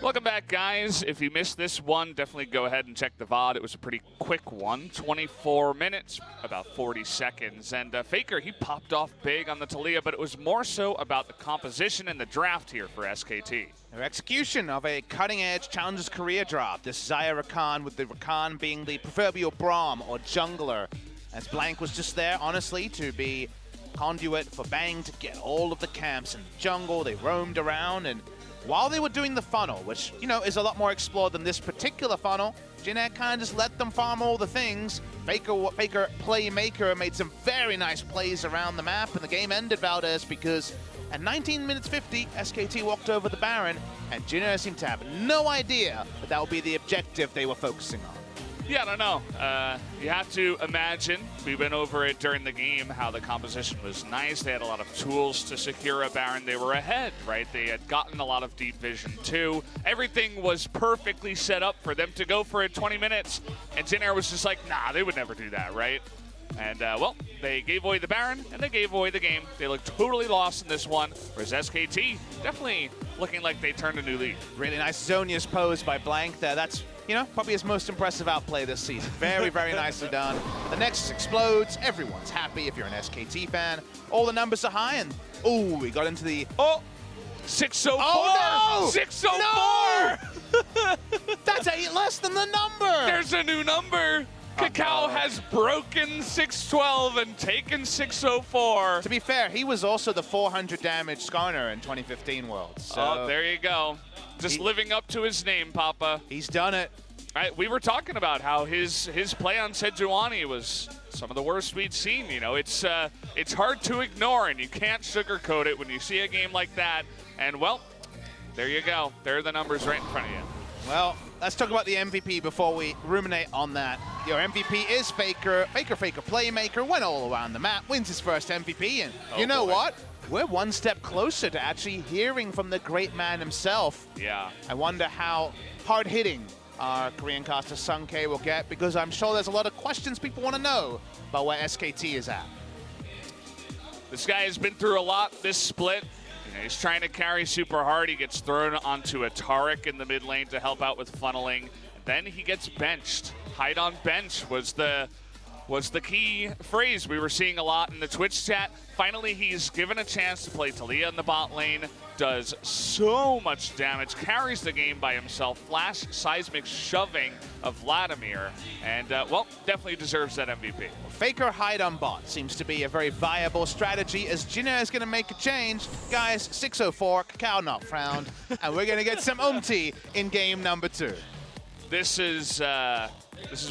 Welcome back, guys. If you missed this one, definitely go ahead and check the VOD. It was a pretty quick one, 24 minutes, about 40 seconds. And FLICKR, he popped off big on the Taliyah, but it was more so about the composition and the draft here for SKT. Their execution of a cutting-edge Challengers career draft. This Xayah Rakan, with the Rakan being the proverbial Braum or jungler, as Blank was just there, honestly, to be conduit for Bang to get all of the camps in the jungle. They roamed around, and while they were doing the funnel, which, you know, is a lot more explored than this particular funnel, Jin Air kind of just let them farm all the things. FLICKR Playmaker made some very nice plays around the map, and the game ended, Valdez, because at 19 minutes 50, SKT walked over the Baron, and Jin Air seemed to have no idea that would be the objective they were focusing on. Yeah, I don't know. You have to imagine, we went over it during the game, how the composition was nice. They had a lot of tools to secure a Baron. They were ahead, right? They had gotten a lot of deep vision too. Everything was perfectly set up for them to go for it 20 minutes. And Jin Air was just like, nah, they would never do that, right? And, well, they gave away the Baron, and they gave away the game. They looked totally lost in this one, whereas SKT definitely looking like they turned a new leaf. Really nice Zonia's pose by Blank there. That's, you know, probably his most impressive outplay this season. Very, very nicely done. The Nexus explodes. Everyone's happy if you're an SKT fan. All the numbers are high, and, ooh, we got into the... Oh! 604! Oh, no! 604! No! That's 8 less than the number! There's a new number! Kakao has broken 612 and taken 604. To be fair, he was also the 400 damage Skarner in 2015 Worlds. So oh, there you go. Just living up to his name, Papa. He's done it. We were talking about how his play on Sejuani was some of the worst we'd seen. You know, it's hard to ignore, and you can't sugarcoat it when you see a game like that. And, well, there you go. There are the numbers right in front of you. Well, let's talk about the MVP before we ruminate on that. Your MVP is FLICKR. FLICKR Playmaker went all around the map, wins his first MVP, and you know what? We're one step closer to actually hearing from the great man himself. Yeah. I wonder how hard-hitting our Korean caster Sung K will get, because I'm sure there's a lot of questions people want to know about where SKT is at. This guy has been through a lot this split. He's trying to carry super hard. He gets thrown onto a Taric in the mid lane to help out with funneling. Then he gets benched. Hide on bench was the key phrase we were seeing a lot in the Twitch chat. Finally, he's given a chance to play Taliyah in the bot lane. Does so much damage, carries the game by himself. Flash seismic shoving of Vladimir, and well, definitely deserves that MVP. FLICKR hide on bot seems to be a very viable strategy, as Jin Air is going to make a change. Guys, 604, Kakao not found, and we're going to get some Umti in game number 2. This is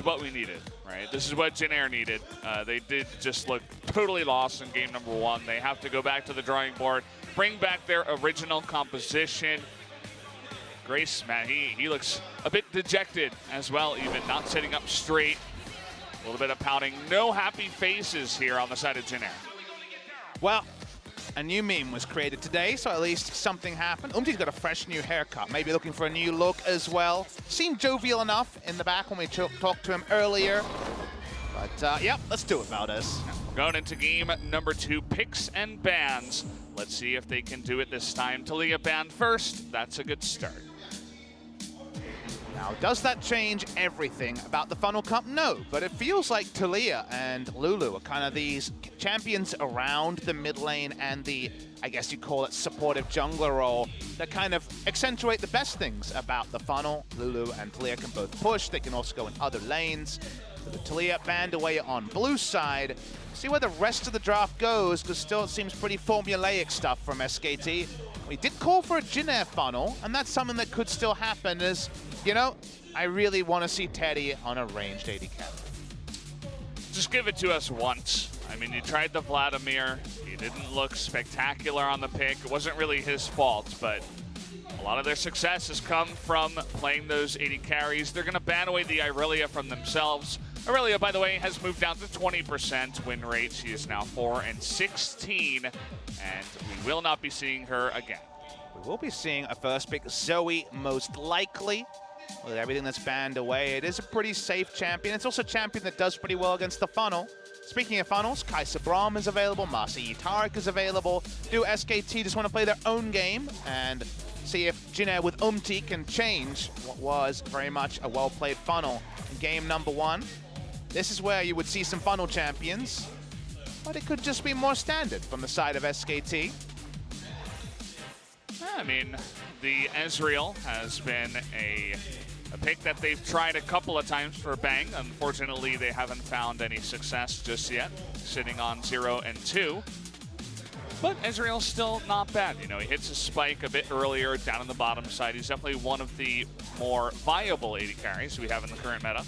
what we needed, right? This is what Jin Air needed. They did just look totally lost in game number 1. They have to go back to the drawing board, bring back their original composition. Grace, man, he looks a bit dejected as well, even not sitting up straight. A little bit of pouting. No happy faces here on the side of Jin Air. Well, a new meme was created today, so at least something happened. Umti's got a fresh new haircut, maybe looking for a new look as well. Seemed jovial enough in the back when we talked to him earlier. But, yeah, let's do it, Valdez. Going into game number 2, picks and bans. Let's see if they can do it this time. Taliyah banned first. That's a good start. Now, does that change everything about the Funnel Cup? No, but it feels like Taliyah and Lulu are kind of these champions around the mid lane and the, I guess you call it, supportive jungler role that kind of accentuate the best things about the funnel. Lulu and Taliyah can both push. They can also go in other lanes. With the Taliyah banned away on blue side. See where the rest of the draft goes, because still it seems pretty formulaic stuff from SKT. We did call for a Jin Air funnel, and that's something that could still happen as, you know, I really want to see Teddy on a ranged AD carry. Just give it to us once. I mean, you tried the Vladimir. He didn't look spectacular on the pick. It wasn't really his fault, but a lot of their success has come from playing those AD carries. They're going to ban away the Irelia from themselves. Irelia, by the way, has moved down to 20% win rate. She is now 4-16, and we will not be seeing her again. We will be seeing a first pick, Zoe, most likely. With everything that's banned away, it is a pretty safe champion. It's also a champion that does pretty well against the funnel. Speaking of funnels, Kai'Sa Braum is available, Masi Taric is available. Do SKT just want to play their own game and See if Jin Air with can change what was very much a well-played funnel in game number 1. This is where you would see some funnel champions, but it could just be more standard from the side of SKT. I mean, the Ezreal has been a pick that they've tried a couple of times for Bang. Unfortunately, they haven't found any success just yet, sitting on 0 and 2. But Ezreal's still not bad. You know, he hits a spike a bit earlier down on the bottom side. He's definitely one of the more viable AD carries we have in the current meta.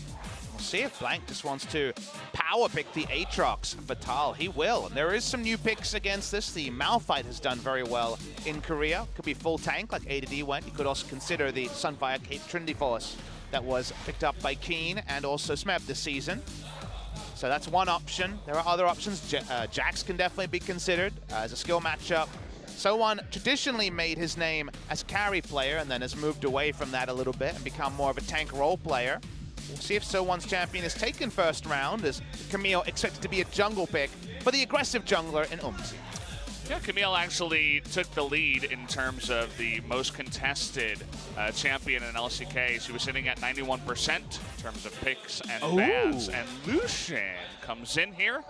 We'll see if Blank just wants to power pick the Aatrox Vital. He will. And there is some new picks against this. The Malphite has done very well in Korea. Could be full tank like ADD went. You could also consider the Sunfire Kate Trinity Force that was picked up by Keen and also Smeb this season. So that's one option. There are other options. Jax can definitely be considered as a skill matchup. So1 traditionally made his name as carry player and then has moved away from that a little bit and become more of a tank role player. We'll see if So1's champion is taken first round, as Camille expected to be a jungle pick for the aggressive jungler in Umti. Yeah, Camille actually took the lead in terms of the most contested champion in LCK. She was sitting at 91% in terms of picks and bans. And Lucian comes in here.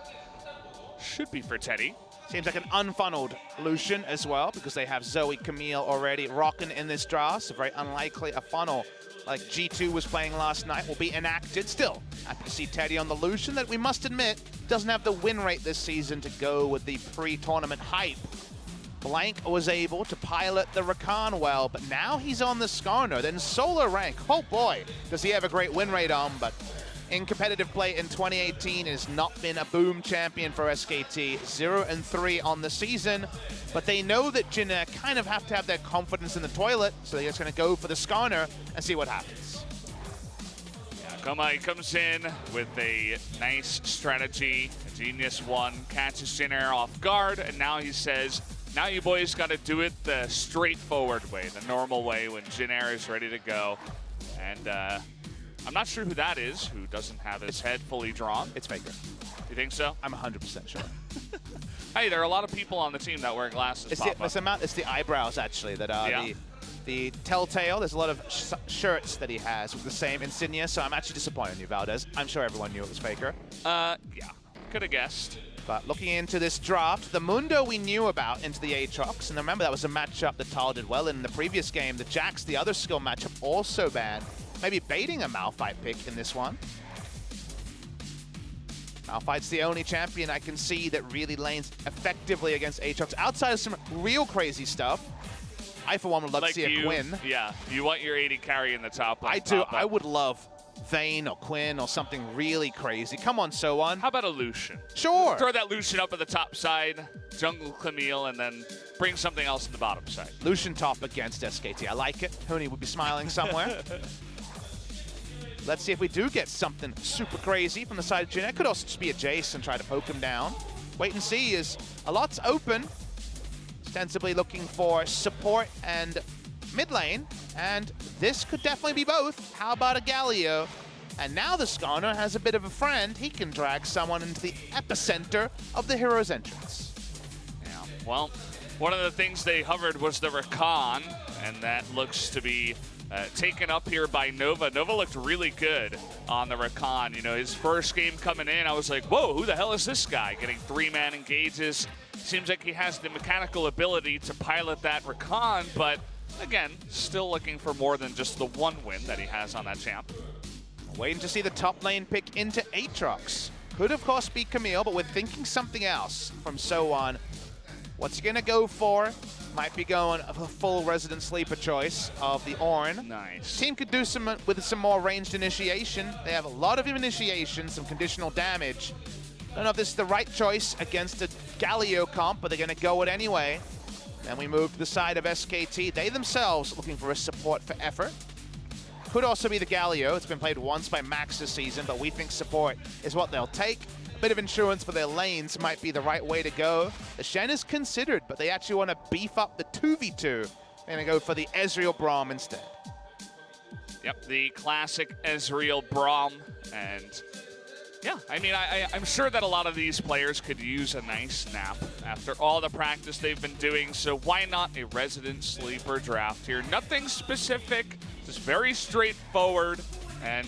Should be for Teddy. Seems like an unfunneled Lucian as well, because they have Zoe Camille already rocking in this draft. So very unlikely a funnel like G2 was playing last night will be enacted. Still, happy to see Teddy on the Lucian that we must admit doesn't have the win rate this season to go with the pre-tournament hype. Blank was able to pilot the Rakan well, but now he's on the Skarner. Then Solar Rank, oh boy, does he have a great win rate on, but in competitive play in 2018 has not been a boom champion for SKT. 0 and 3 on the season, but they know that Jin Air kind of have to have their confidence in the toilet, so they're just going to go for the Skarner and see what happens. Yeah, Komai comes in with a nice strategy. A genius one, catches Jin Air off guard, and now he says, now you boys got to do it the straightforward way, the normal way when Jin Air is ready to go. And I'm not sure who that is, who doesn't have his head fully drawn. It's FLICKR. You think so? I'm 100% sure. Hey, there are a lot of people on the team that wear glasses. It's the eyebrows, actually, that are the telltale. There's a lot of shirts that he has with the same insignia, so I'm actually disappointed in you, Valdez. I'm sure everyone knew it was FLICKR. Yeah, could have guessed. But looking into this draft, the Mundo we knew about into the Aatrox, and remember that was a matchup that Tal did well in the previous game. The Jax, the other skill matchup, also bad. Maybe baiting a Malphite pick in this one. Malphite's the only champion I can see that really lanes effectively against Aatrox. Outside of some real crazy stuff, I for one would love to see a Quinn. Yeah, you want your AD carry in the top lane. I do. I would love Vayne or Quinn or something really crazy. Come on, So1. How about a Lucian? Sure. Throw that Lucian up at the top side, jungle Camille, and then bring something else to the bottom side. Lucian top against SKT. I like it. Huni would be smiling somewhere. Let's see if we do get something super crazy from the side of Jin Air. Could also just be a Jace and try to poke him down. Wait and see, as a lot's open. Ostensibly looking for support and mid lane, and this could definitely be both. How about a Galio? And now the Skarner has a bit of a friend. He can drag someone into the epicenter of the hero's entrance. Yeah, well, one of the things they hovered was the Rakan, and that looks to be taken up here by Nova. Nova looked really good on the Rakan. You know, his first game coming in, I was like, whoa, who the hell is this guy? Getting 3-man engages. Seems like he has the mechanical ability to pilot that Rakan, but again, still looking for more than just the one win that he has on that champ. Waiting to see the top lane pick into Aatrox. Could, of course, be Camille, but we're thinking something else from So1. What's he going to go for? Might be going a full Resident Sleeper choice of the Ornn. Nice. Team could do some with some more ranged initiation. They have a lot of initiation, some conditional damage. Don't know if this is the right choice against a Galio comp, but they're going to go it anyway. Then we move to the side of SKT. They themselves looking for a support for effort. Could also be the Galio. It's been played once by Max this season, but we think support is what they'll take. A bit of insurance for their lanes might be the right way to go. The Shen is considered, but they actually want to beef up the 2v2. They're going to go for the Ezreal Braum instead. Yep, the classic Ezreal Braum. And yeah, I mean, I'm sure that a lot of these players could use a nice nap after all the practice they've been doing, so why not a resident sleeper draft here? Nothing specific, just very straightforward, and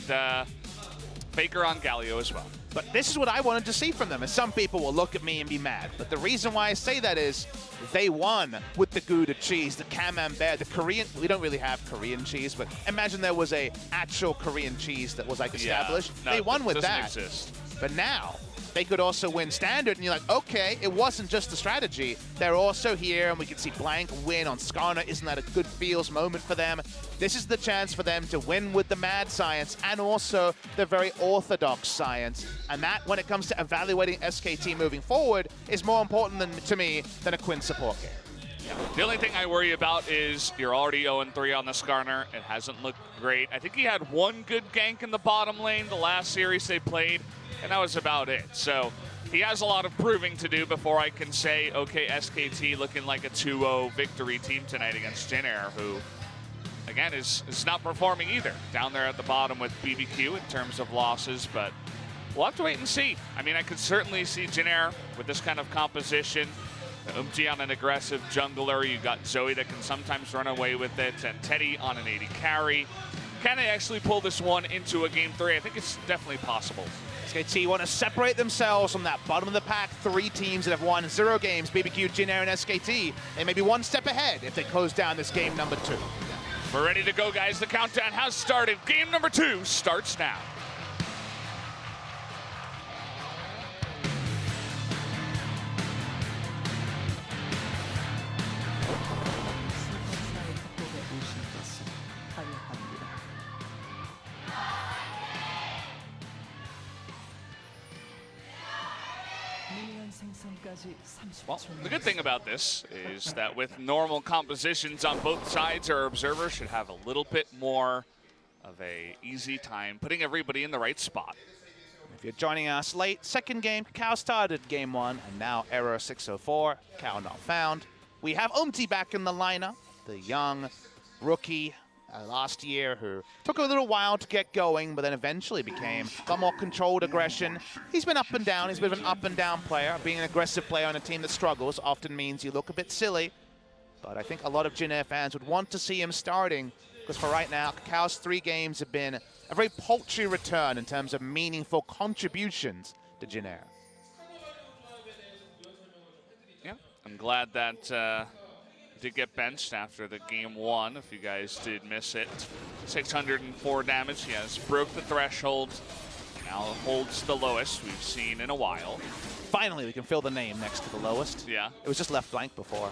FLICKR on Galio as well. But this is what I wanted to see from them, and some people will look at me and be mad. But the reason why I say that is they won with the Gouda cheese, the camembert, the Korean. We don't really have Korean cheese, but imagine there was a actual Korean cheese that was like established. Yeah, no, they won with doesn't that. Exist. But now they could also win standard, and you're like, okay, it wasn't just the strategy. They're also here, and we can see Blank win on Skarner. Isn't that a good feels moment for them? This is the chance for them to win with the mad science and also the very orthodox science. And that, when it comes to evaluating SKT moving forward, is more important to me than a Quinn support game. Yeah. The only thing I worry about is you're already 0-3 on the Skarner. It hasn't looked great. I think he had one good gank in the bottom lane the last series they played, and that was about it. So he has a lot of proving to do before I can say, okay, SKT looking like a 2-0 victory team tonight against Jin Air, who, again, is not performing either. Down there at the bottom with BBQ in terms of losses, but we'll have to wait and see. I mean, I could certainly see Jin Air with this kind of composition. on an aggressive jungler. You got Zoe that can sometimes run away with it, and Teddy on an 80 carry. Can they actually pull this one into a game 3? I think it's definitely possible. SKT want to separate themselves from that bottom of the pack. 3 teams that have won 0 games, BBQ, Jin Air, and SKT. They may be one step ahead if they close down this game number 2. We're ready to go, guys. The countdown has started. Game number 2 starts now. Well, the good thing about this is that with normal compositions on both sides, our observer should have a little bit more of a easy time putting everybody in the right spot. If you're joining us late, second game, Cow started game 1, and now error 604, Cow not found. We have Umti back in the lineup, the young rookie last year who took a little while to get going, but then eventually became a lot more controlled aggression. He's been up and down. He's a bit of an up and down player. Being an aggressive player on a team that struggles often means you look a bit silly. But I think a lot of Jin Air fans would want to see him starting, because for right now, Cow's 3 games have been a very paltry return in terms of meaningful contributions to Jin Air. Yeah, I'm glad that did get benched after the game 1, if you guys did miss it. 604 damage, he has broke the threshold, now holds the lowest we've seen in a while. Finally, we can fill the name next to the lowest. Yeah. It was just left blank before.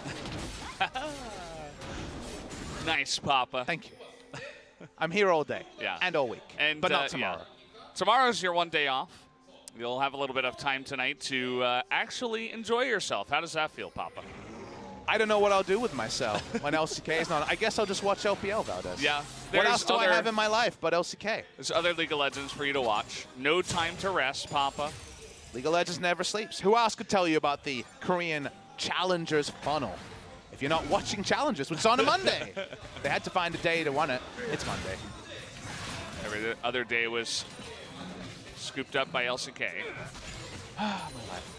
Nice, Papa. Thank you. I'm here all day. Yeah. And all week. And, but not tomorrow. Yeah. Tomorrow's your one day off. You'll have a little bit of time tonight to actually enjoy yourself. How does that feel, Papa? I don't know what I'll do with myself when LCK is not. I guess I'll just watch LPL, Valdez. Yeah. What else do I have in my life but LCK? There's other League of Legends for you to watch. No time to rest, Papa. League of Legends never sleeps. Who else could tell you about the Korean Challengers funnel? If you're not watching Challengers, which is on a Monday. They had to find a day to run it. It's Monday. Every other day was scooped up by LCK. My life.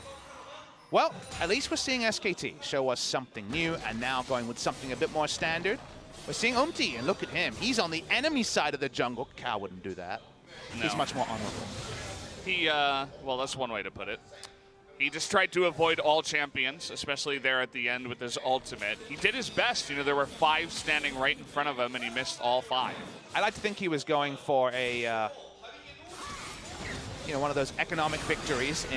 Well, at least we're seeing SKT show us something new, and now going with something a bit more standard. We're seeing Umti, and look at him. He's on the enemy side of the jungle. Cow wouldn't do that. No. He's much more honorable. He, well, that's one way to put it. He just tried to avoid all champions, especially there at the end with his ultimate. He did his best. You know, there were 5 standing right in front of him, and he missed all 5. I like to think he was going for a, you know, one of those economic victories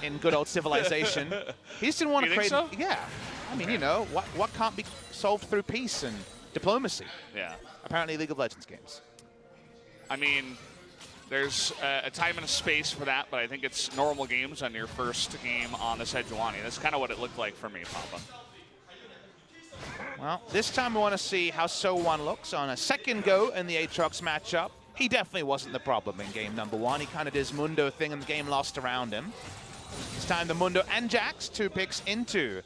in good old civilization. He just didn't want to create. So? Yeah. I mean, you know, what can't be solved through peace and diplomacy? Yeah. Apparently, League of Legends games. I mean, there's a time and a space for that, but I think it's normal games on your first game on the Sejuani. That's kind of what it looked like for me, Papa. Well, this time we want to see how So1 looks on a second go in the Aatrox matchup. He definitely wasn't the problem in game number 1. He kind of did his Mundo thing and the game lost around him. This time the Mundo and Jax, 2 picks into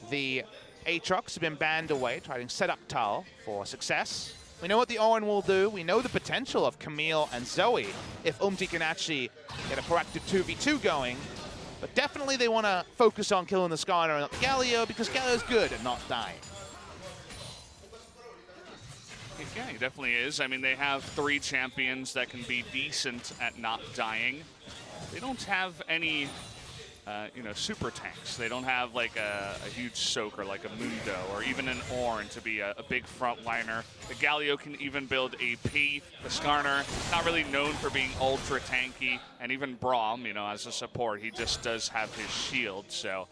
the Aatrox, have been banned away, trying to set up Tal for success. We know what the Owen will do. We know the potential of Camille and Zoe if Umti can actually get a proactive 2v2 going. But definitely they want to focus on killing the Skarner and not Galio, because Galio's good at not dying. Yeah, he definitely is. I mean, they have 3 champions that can be decent at not dying. They don't have any, you know, super tanks. They don't have like a huge soaker like a Mundo or even an Ornn to be a big frontliner. The Galio can even build AP. The Skarner, not really known for being ultra tanky, and even Braum, you know, as a support, he just does have his shield. So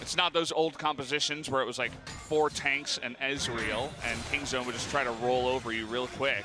it's not those old compositions where it was like 4 tanks and Ezreal, and Kingzone would just try to roll over you real quick.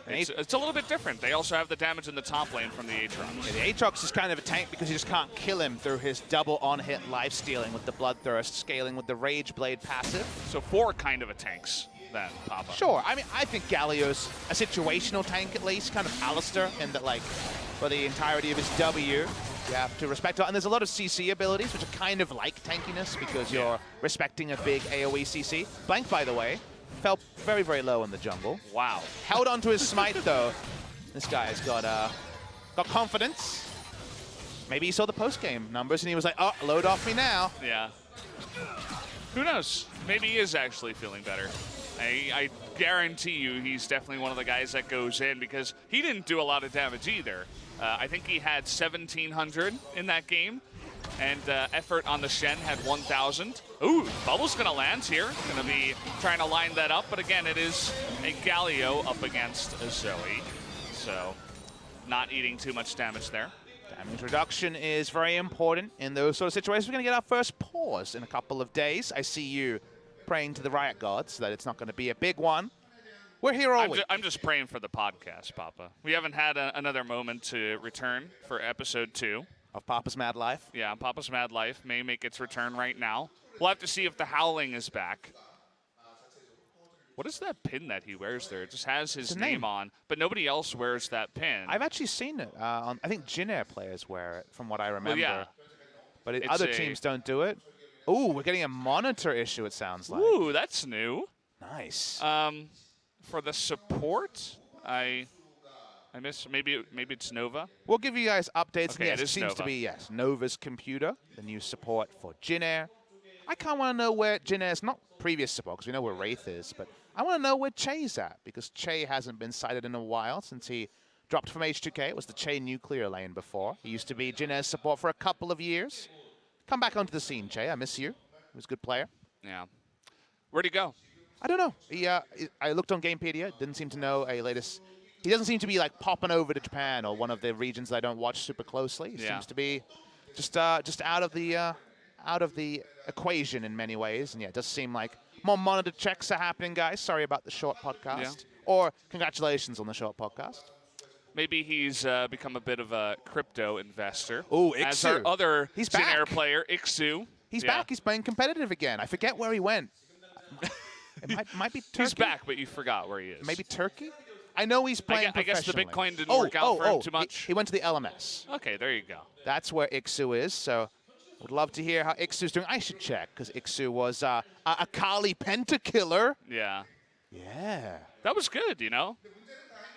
It's a little bit different. They also have the damage in the top lane from the Aatrox. Yeah, the Aatrox is kind of a tank because you just can't kill him through his double on-hit life-stealing with the Bloodthirst, scaling with the Rage Blade passive. So 4 kind of a tanks then, Papa. Sure. I mean, I think Galio's a situational tank at least, kind of Alistair, in that, like, for the entirety of his W, you have to respect it. And there's a lot of CC abilities, which are kind of like tankiness because you're respecting a big AoE CC. Blank, by the way, fell very, very low in the jungle. Wow. Held onto his smite, though. This guy's got confidence. Maybe he saw the post-game numbers and he was like, oh, load off me now. Yeah. Who knows? Maybe he is actually feeling better. I guarantee you he's definitely one of the guys that goes in because he didn't do a lot of damage either. I think he had 1,700 in that game, and effort on the Shen had 1,000. Ooh, Bubble's going to land here. Going to be trying to line that up, but again, it is a Galio up against a Zoe, so not eating too much damage there. Damage reduction is very important in those sort of situations. We're going to get our first pause in a couple of days. I see you praying to the Riot Gods that it's not going to be a big one. We're here all week. I'm just praying for the podcast, Papa. We haven't had another moment to return for episode 2. Of Papa's Mad Life? Yeah, Papa's Mad Life may make its return right now. We'll have to see if the Howling is back. What is that pin that he wears there? It just has his name on, but nobody else wears that pin. I've actually seen it. I think Jin Air players wear it, from what I remember. Well, yeah. But other teams don't do it. Ooh, we're getting a monitor issue, it sounds like. Ooh, that's new. Nice. For the support, I miss, maybe it's Nova. We'll give you guys updates. Okay, yes, it seems to be, yes, Nova's computer, the new support for Jin Air. I kind of want to know where Jin Air's, not previous support, because we know where Wraith is, but I want to know where Che's at, because Che hasn't been cited in a while since he dropped from H2K. It was the Che nuclear lane before. He used to be Jin Air's support for a couple of years. Come back onto the scene, Che. I miss you. He was a good player. Yeah. Where'd he go? I don't know. I looked on Gamepedia. Didn't seem to know a latest. He doesn't seem to be like popping over to Japan or one of the regions that I don't watch super closely. He seems to be just out of the equation in many ways. And yeah, it does seem like more monitor checks are happening, guys. Sorry about the short podcast. Yeah. Or congratulations on the short podcast. Maybe he's become a bit of a crypto investor. Oh, Ixu. As our other Jin Air player, Ixu. He's back. He's playing competitive again. I forget where he went. It might be Turkey. He's back, but you forgot where he is. Maybe Turkey? I know he's playing I guess the Bitcoin didn't work out for him too much. He went to the LMS. Okay, there you go. That's where Ixu is, so would love to hear how Ixu's doing. I should check, because Ixu was a Kali pentakiller. Yeah. Yeah. That was good, you know?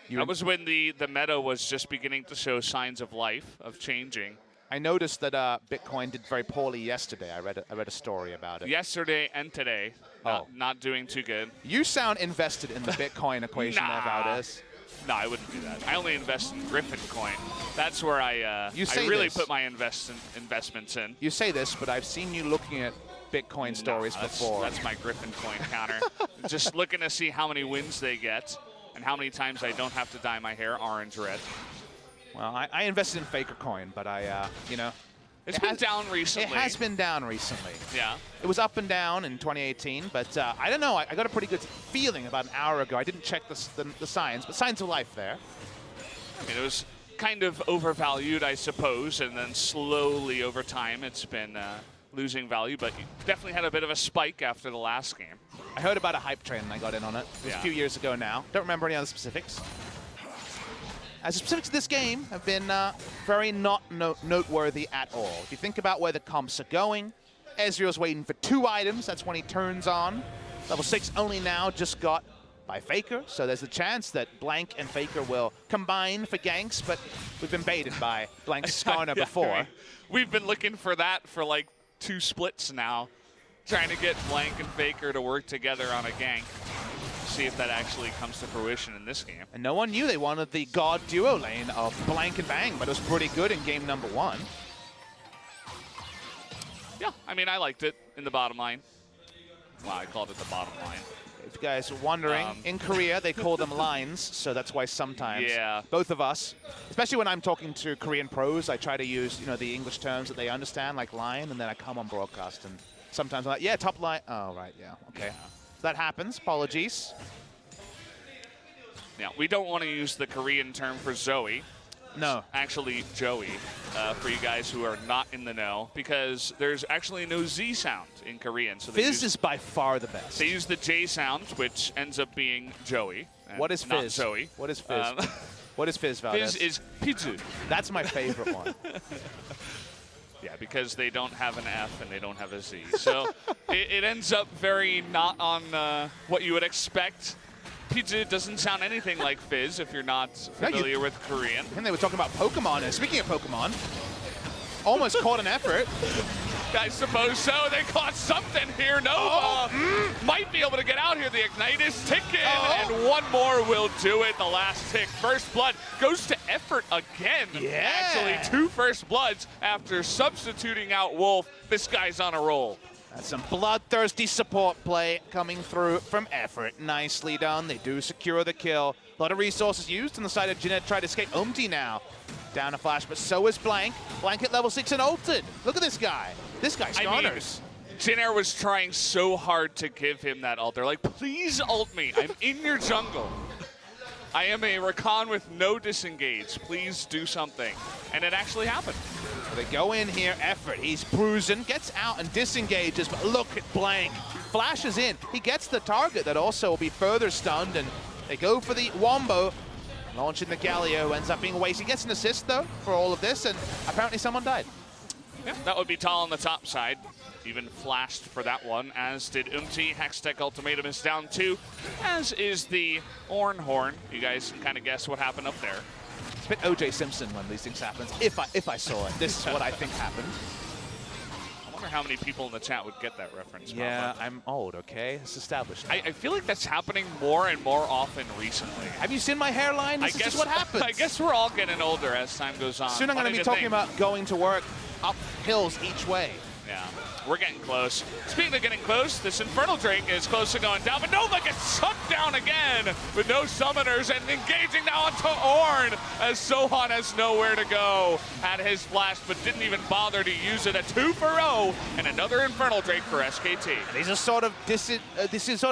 That was when the meta was just beginning to show signs of life, of changing. I noticed that Bitcoin did very poorly yesterday. I read a story about it. Yesterday and today, not doing too good. You sound invested in the Bitcoin equation of how it is. No, I wouldn't do that. I only invest in Griffin coin. That's where I really put my investments in. You say this, but I've seen you looking at Bitcoin stories before. That's my Griffin coin counter. Just looking to see how many wins they get and how many times I don't have to dye my hair orange-red. Well, I invested in FLICKR coin, but It's been down recently. It has been down recently. Yeah. It was up and down in 2018, but I don't know. I got a pretty good feeling about an hour ago. I didn't check the signs, but signs of life there. I mean, it was kind of overvalued, I suppose, and then slowly over time it's been losing value, but you definitely had a bit of a spike after the last game. I heard about a hype train and I got in on it. It was a few years ago now. Don't remember any other specifics. As the specifics of this game have been very not noteworthy at all. If you think about where the comps are going, Ezreal's waiting for 2 items. That's when he turns on. Level 6 only now just got by FLICKR, so there's a chance that Blank and FLICKR will combine for ganks, but we've been baited by Blank's Skarner before. I mean, we've been looking for that for like 2 splits now, trying to get Blank and FLICKR to work together on a gank. See if that actually comes to fruition in this game. And no one knew they wanted the God duo lane of Blank and Bang, but it was pretty good in game number 1. Yeah, I mean, I liked it in the bottom line. Well, I called it the bottom line. If you guys are wondering, in Korea, they call them lines, so that's why sometimes both of us, especially when I'm talking to Korean pros, I try to use, you know, the English terms that they understand, like line, and then I come on broadcast, and sometimes I'm like, yeah, top line. Oh, right, yeah, okay. Yeah. So that happens. Apologies. Yeah, we don't want to use the Korean term for Zoe. No. It's actually Joey, for you guys who are not in the know, because there's actually no Z sound in Korean. So Fizz is by far the best. They use the J sound, which ends up being Joey. What is Fizz? Not Zoe. What is Fizz? What is Fizz, Valdez? Fizz is Pizzu. That's my favorite one. Yeah, because they don't have an F and they don't have a Z. So it ends up very not on what you would expect. Pizza doesn't sound anything like Fizz if you're not familiar with Korean. And they were talking about Pokemon. And speaking of Pokemon, almost caught an effort. I suppose so. They caught something here. Nova might be able to get out here. The Ignite is ticking, and one more will do it. The last tick. First blood goes to effort again. Yeah. Actually, 2 first bloods after substituting out Wolf. This guy's on a roll. That's some bloodthirsty support play coming through from effort. Nicely done. They do secure the kill. A lot of resources used on the side of Jin Air. Tried to escape. Umti now down a flash, but so is Blank. Blank at level 6 and ulted. Look at this guy. This guy skarners. Jin Air was trying so hard to give him that ult. They're like, please ult me. I'm in your jungle. I am a Rakan with no disengage. Please do something. And it actually happened. So they go in here, effort. He's bruising, gets out and disengages, but look at Blank. Flashes in. He gets the target that also will be further stunned, and they go for the Wombo. Launching the Galio ends up being wasted. He gets an assist, though, for all of this, and apparently someone died. Yeah, that would be Tall on the top side. Even flashed for that one, as did Umti. Hextech Ultimatum is down 2, as is the Horn. You guys can kind of guess what happened up there. It's a bit O.J. Simpson when these things happen. If I saw it, this is what I think happened. I wonder how many people in the chat would get that reference. Yeah, I'm old, okay? It's established now. I feel like that's happening more and more often recently. Have you seen my hairline? This is just what happens. I guess we're all getting older as time goes on. Soon I'm going to be talking about going to work up hills each way. Yeah, we're getting close. Speaking of getting close, this Infernal Drake is close to going down, but Nova gets sucked down again with no summoners and engaging now onto Ornn as Sohan has nowhere to go. Had his flash, but didn't even bother to use it. A 2 for 0 and another Infernal Drake for SKT. And these are sort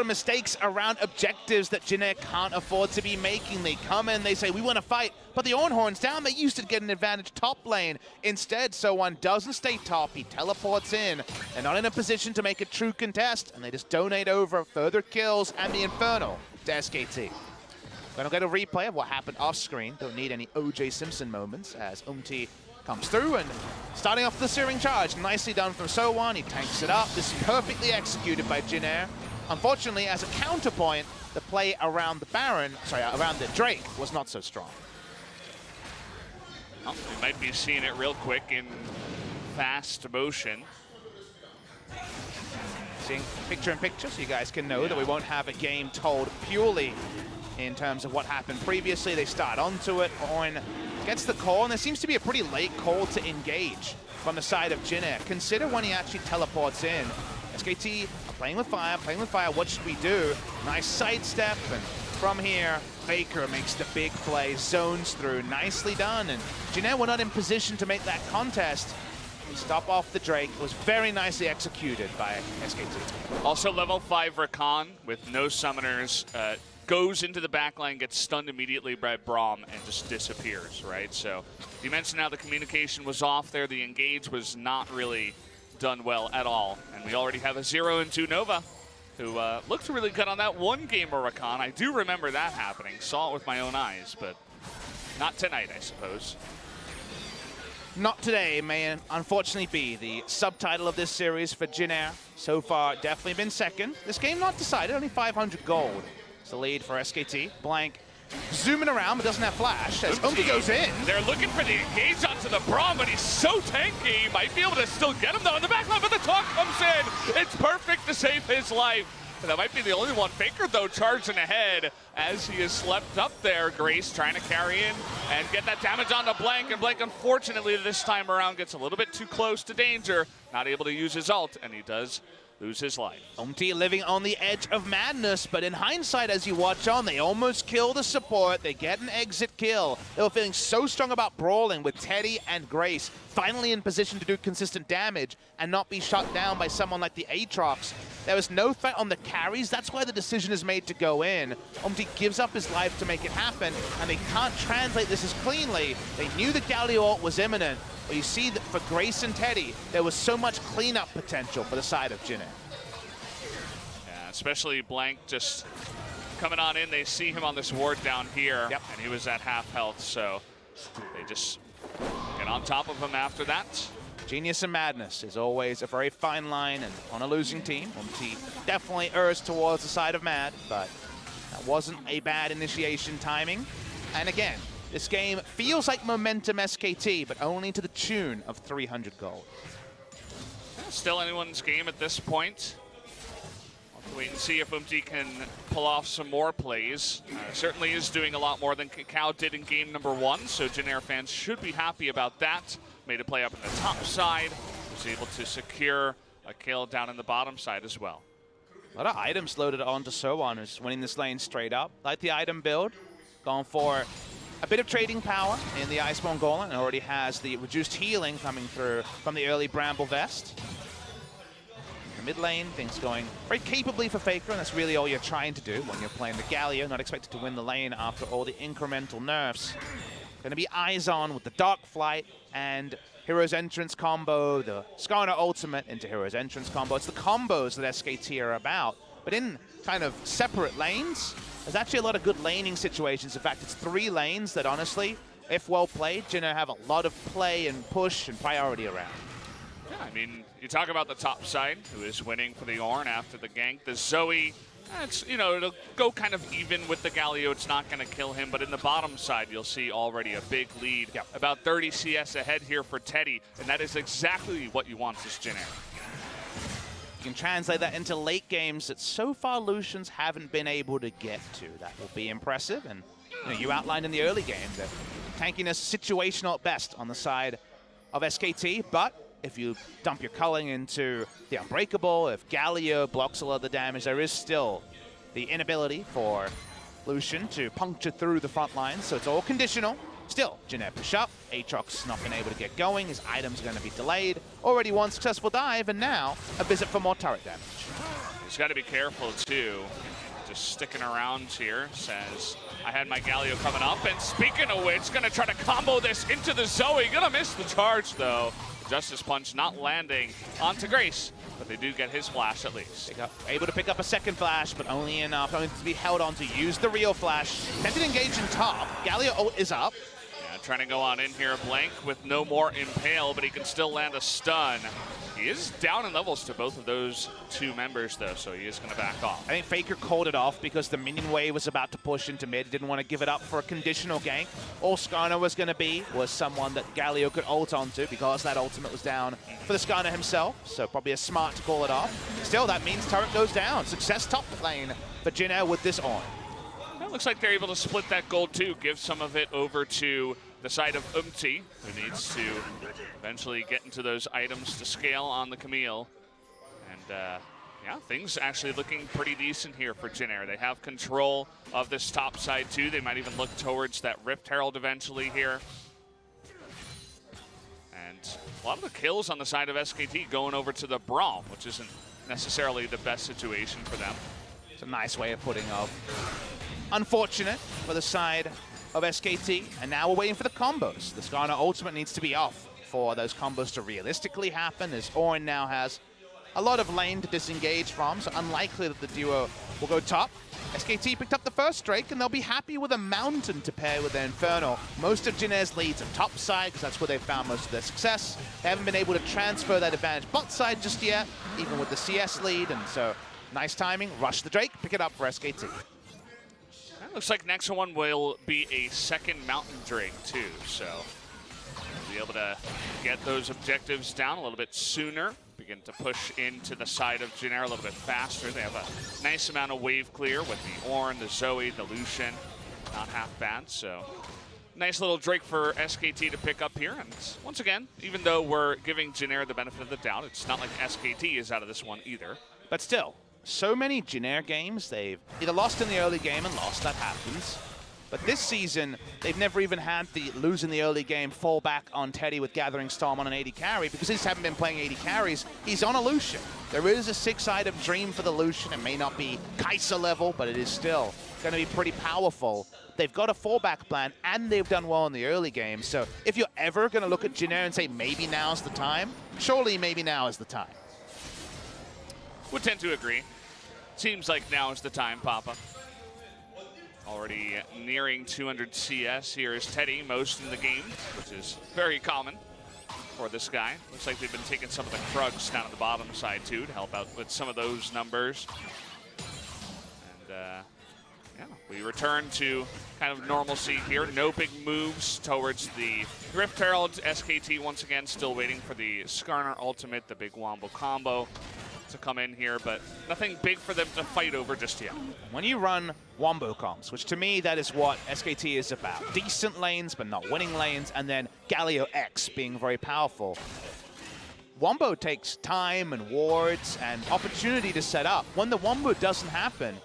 of mistakes around objectives that Jin Air can't afford to be making. They come in, they say, we want to fight, but the Ornhorn's down. They used to get an advantage top lane. Instead, Sohan doesn't stay top. He teleports in. They're not in a position to make a true contest, and they just donate over further kills and the Infernal to SKT. Gonna get a replay of what happened off screen. Don't need any O.J. Simpson moments as Umti comes through and starting off the Searing Charge. Nicely done from Sohan. He tanks it up. This is perfectly executed by Jin Air. Unfortunately, as a counterpoint, the play around the Baron, around the Drake was not so strong. Oh, we might be seeing it real quick in fast motion. Seeing picture-in-picture so you guys can know that we won't have a game told purely in terms of what happened previously. They start onto it. Ornn gets the call, and there seems to be a pretty late call to engage from the side of Jin Air. Consider when he actually teleports in. SKT are playing with fire. What should we do? Nice sidestep, and from here, FLICKR makes the big play, zones through. Nicely done, and Jin Air were not in position to make that contest. Stop off the Drake. It was very nicely executed by SKT. Also level 5 Rakan with no summoners, goes into the backline, gets stunned immediately by Braum, and just disappears, right? So you mentioned how the communication was off there. The engage was not really done well at all. And we already have a 0-2 Nova, who looked really good on that one game of Rakan. I do remember that happening. Saw it with my own eyes, but not tonight, I suppose. Not today may unfortunately be the subtitle of this series for Jin Air. So far, definitely been second. This game not decided, only 500 gold. It's the lead for SKT. Blank zooming around, but doesn't have flash as Umti goes in. They're looking for the engage onto the Braum, but he's so tanky. Might be able to still get him, though, in the back line, but the talk comes in. It's perfect to save his life. And that might be the only one. FLICKR, though, charging ahead as he is slept up there. Grace trying to carry in and get that damage onto Blank. And Blank, unfortunately, this time around gets a little bit too close to danger. Not able to use his ult, and he does lose his life. Umti living on the edge of madness, but in hindsight, as you watch on, they almost kill the support. They get an exit kill. They were feeling so strong about brawling with Teddy and Grace finally in position to do consistent damage and not be shut down by someone like the Aatrox. There was no threat on the carries. That's why the decision is made to go in. Umti gives up his life to make it happen, and they can't translate this as cleanly. They knew the Galio ult was imminent. But you see that for Grace and Teddy, there was so much cleanup potential for the side of Jin Air. Yeah, especially Blank just coming on in. They see him on this ward down here, and he was at half health, so they just get on top of him after that. Genius and madness is always a very fine line, and on a losing team, Umti definitely errs towards the side of mad, but that wasn't a bad initiation timing. And again, this game feels like momentum SKT, but only to the tune of 300 gold. Still anyone's game at this point. We'll have to wait and see if Umti can pull off some more plays. Certainly is doing a lot more than Kakao did in game number 1, so Jin Air fans should be happy about that. Made a play up in the top side. Was able to secure a kill down in the bottom side as well. A lot of items loaded onto Sowan, who's winning this lane straight up. Like the item build, going for a bit of trading power in the Iceborne Golem, and already has the reduced healing coming through from the early Bramble Vest. The mid lane, things going very capably for FLICKR, and that's really all you're trying to do when you're playing the Galio, not expected to win the lane after all the incremental nerfs. Going to be eyes on with the Dark Flight and Hero's Entrance combo, the Skarner ultimate into Hero's Entrance combo. It's the combos that SKT are about, but in kind of separate lanes. There's actually a lot of good laning situations. In fact, it's 3 lanes that honestly, if well played, Jin Air have a lot of play and push and priority around. Yeah, I mean, you talk about the top side, who is winning for the Ornn after the gank. The Zoe, it's, you know, it'll go kind of even with the Galio. It's not going to kill him, but in the bottom side, you'll see already a big lead. Yep. About 30 CS ahead here for Teddy, and that is exactly what you want this Jin Air. You can translate that into late games that so far Lucians haven't been able to get to. That will be impressive, and you outlined in the early game that tankiness situational at best on the side of SKT, but if you dump your culling into the Unbreakable, if Galio blocks a lot of the damage, there is still the inability for Lucian to puncture through the front line, so it's all conditional. Still, Jin Air push up, Aatrox not been able to get going, his items are going to be delayed. Already one successful dive, and now a visit for more turret damage. He's got to be careful, too. Just sticking around here, says, I had my Galio coming up, and speaking of which, going to try to combo this into the Zoe. Going to miss the charge, though. Justice Punch not landing onto Grace, but they do get his flash at least. Able to pick up a second flash, but only enough to be held on to use the real flash. Tempted engage in top. Galio ult is up. Yeah, trying to go on in here. Blank with no more impale, but he can still land a stun. He is down in levels to both of those 2 members, though, so he is going to back off. I think FLICKR called it off because the minion wave was about to push into mid. He didn't want to give it up for a conditional gank. All Skarner was going to be was someone that Galio could ult onto because that ultimate was down for the Skarner himself, so probably a smart to call it off. Still, that means turret goes down. Success top lane for Jin Air with this on. It looks like they're able to split that gold, too. Give some of it over to the side of Umti, who needs to eventually get into those items to scale on the Camille. And yeah, things actually looking pretty decent here for Jin Air. They have control of this top side too. They might even look towards that Rift Herald eventually here. And a lot of the kills on the side of SKT going over to the Braum, which isn't necessarily the best situation for them. It's a nice way of putting off. Unfortunate for the side of SKT, and now we're waiting for the combos. The Skarner ultimate needs to be off for those combos to realistically happen, as Ornn now has a lot of lane to disengage from, so unlikely that the duo will go top. SKT picked up the first Drake, and they'll be happy with a Mountain to pair with their Infernal. Most of Jin Air's leads are top side, because that's where they've found most of their success. They haven't been able to transfer that advantage bot side just yet, even with the CS lead, and so nice timing. Rush the Drake, pick it up for SKT. Looks like next one will be a second Mountain Drake too, so we'll be able to get those objectives down a little bit sooner. Begin to push into the side of Jin Air a little bit faster. They have a nice amount of wave clear with the Ornn, the Zoe, the Lucian. Not half bad, so nice little Drake for SKT to pick up here. And once again, even though we're giving Jin Air the benefit of the doubt, it's not like SKT is out of this one either. But still, so many Jin Air games, they've either lost in the early game and lost, that happens. But this season, they've never even had the lose in the early game fall back on Teddy with Gathering Storm on an 80 carry, because they just haven't been playing 80 carries. He's on a Lucian. There is a 6-item dream for the Lucian. It may not be Kai'Sa level, but it is still going to be pretty powerful. They've got a fallback plan, and they've done well in the early game. So if you're ever going to look at Jin Air and say maybe now's the time, surely maybe now is the time. Would tend to agree. Seems like now is the time, Papa. Already nearing 200 CS. Here is Teddy, most in the game, which is very common for this guy. Looks like they've been taking some of the Krugs down at the bottom side too to help out with some of those numbers. And yeah, we return to kind of normalcy here. No big moves towards the Rift Herald. SKT once again still waiting for the Skarner ultimate, the big Wombo combo to come in here, but nothing big for them to fight over just yet. When you run Wombo comps, which to me that is what SKT is about. Decent lanes, but not winning lanes, and then Galio X being very powerful. Wombo takes time and wards and opportunity to set up. When the Wombo doesn't happen,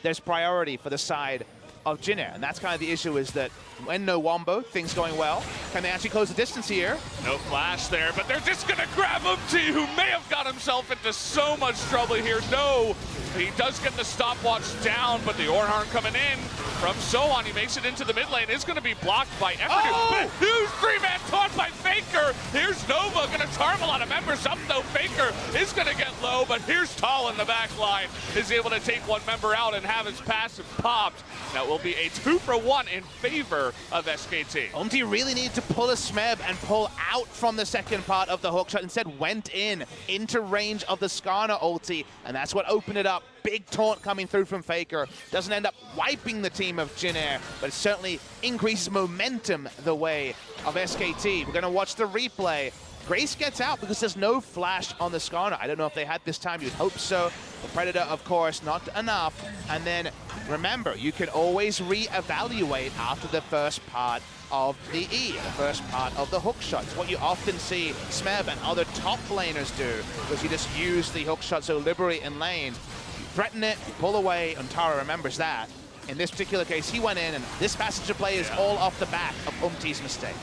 there's priority for the side of Jin Air, and that's kind of the issue, is that when no Wombo, things going well. Can they actually close the distance here? No flash there, but they're just gonna grab Umti, who may have got himself into so much trouble here. No, he does get the stopwatch down, but the Ornn coming in from Sohan. He makes it into the mid lane. Is gonna be blocked by Everdude. Oh! Huge 3-man taunt by FLICKR. Here's Nova, gonna charm a lot of members up though. FLICKR is gonna get low, but here's Tal in the back line. Is able to take one member out and have his passive popped. That will be a 2-for-1 in favor of SKT. Umti really needed to pull a Smeb and pull out from the second part of the hookshot. Instead went into range of the Skarner ulti, and that's what opened it up. Big taunt coming through from FLICKR. Doesn't end up wiping the team of Jin Air, but it certainly increases momentum the way of SKT. We're going to watch the replay. Grace gets out because there's no flash on the Skarner. I don't know if they had this time. You'd hope so. The Predator, of course, not enough. And then remember, you can always re-evaluate after the first part of the E, the first part of the hookshot. It's what you often see Smeb and other top laners do, because you just use the hookshot so liberally in lane. You threaten it, you pull away, and Tara remembers that. In this particular case, he went in, and this passage of play is all off the back of Umti's mistake.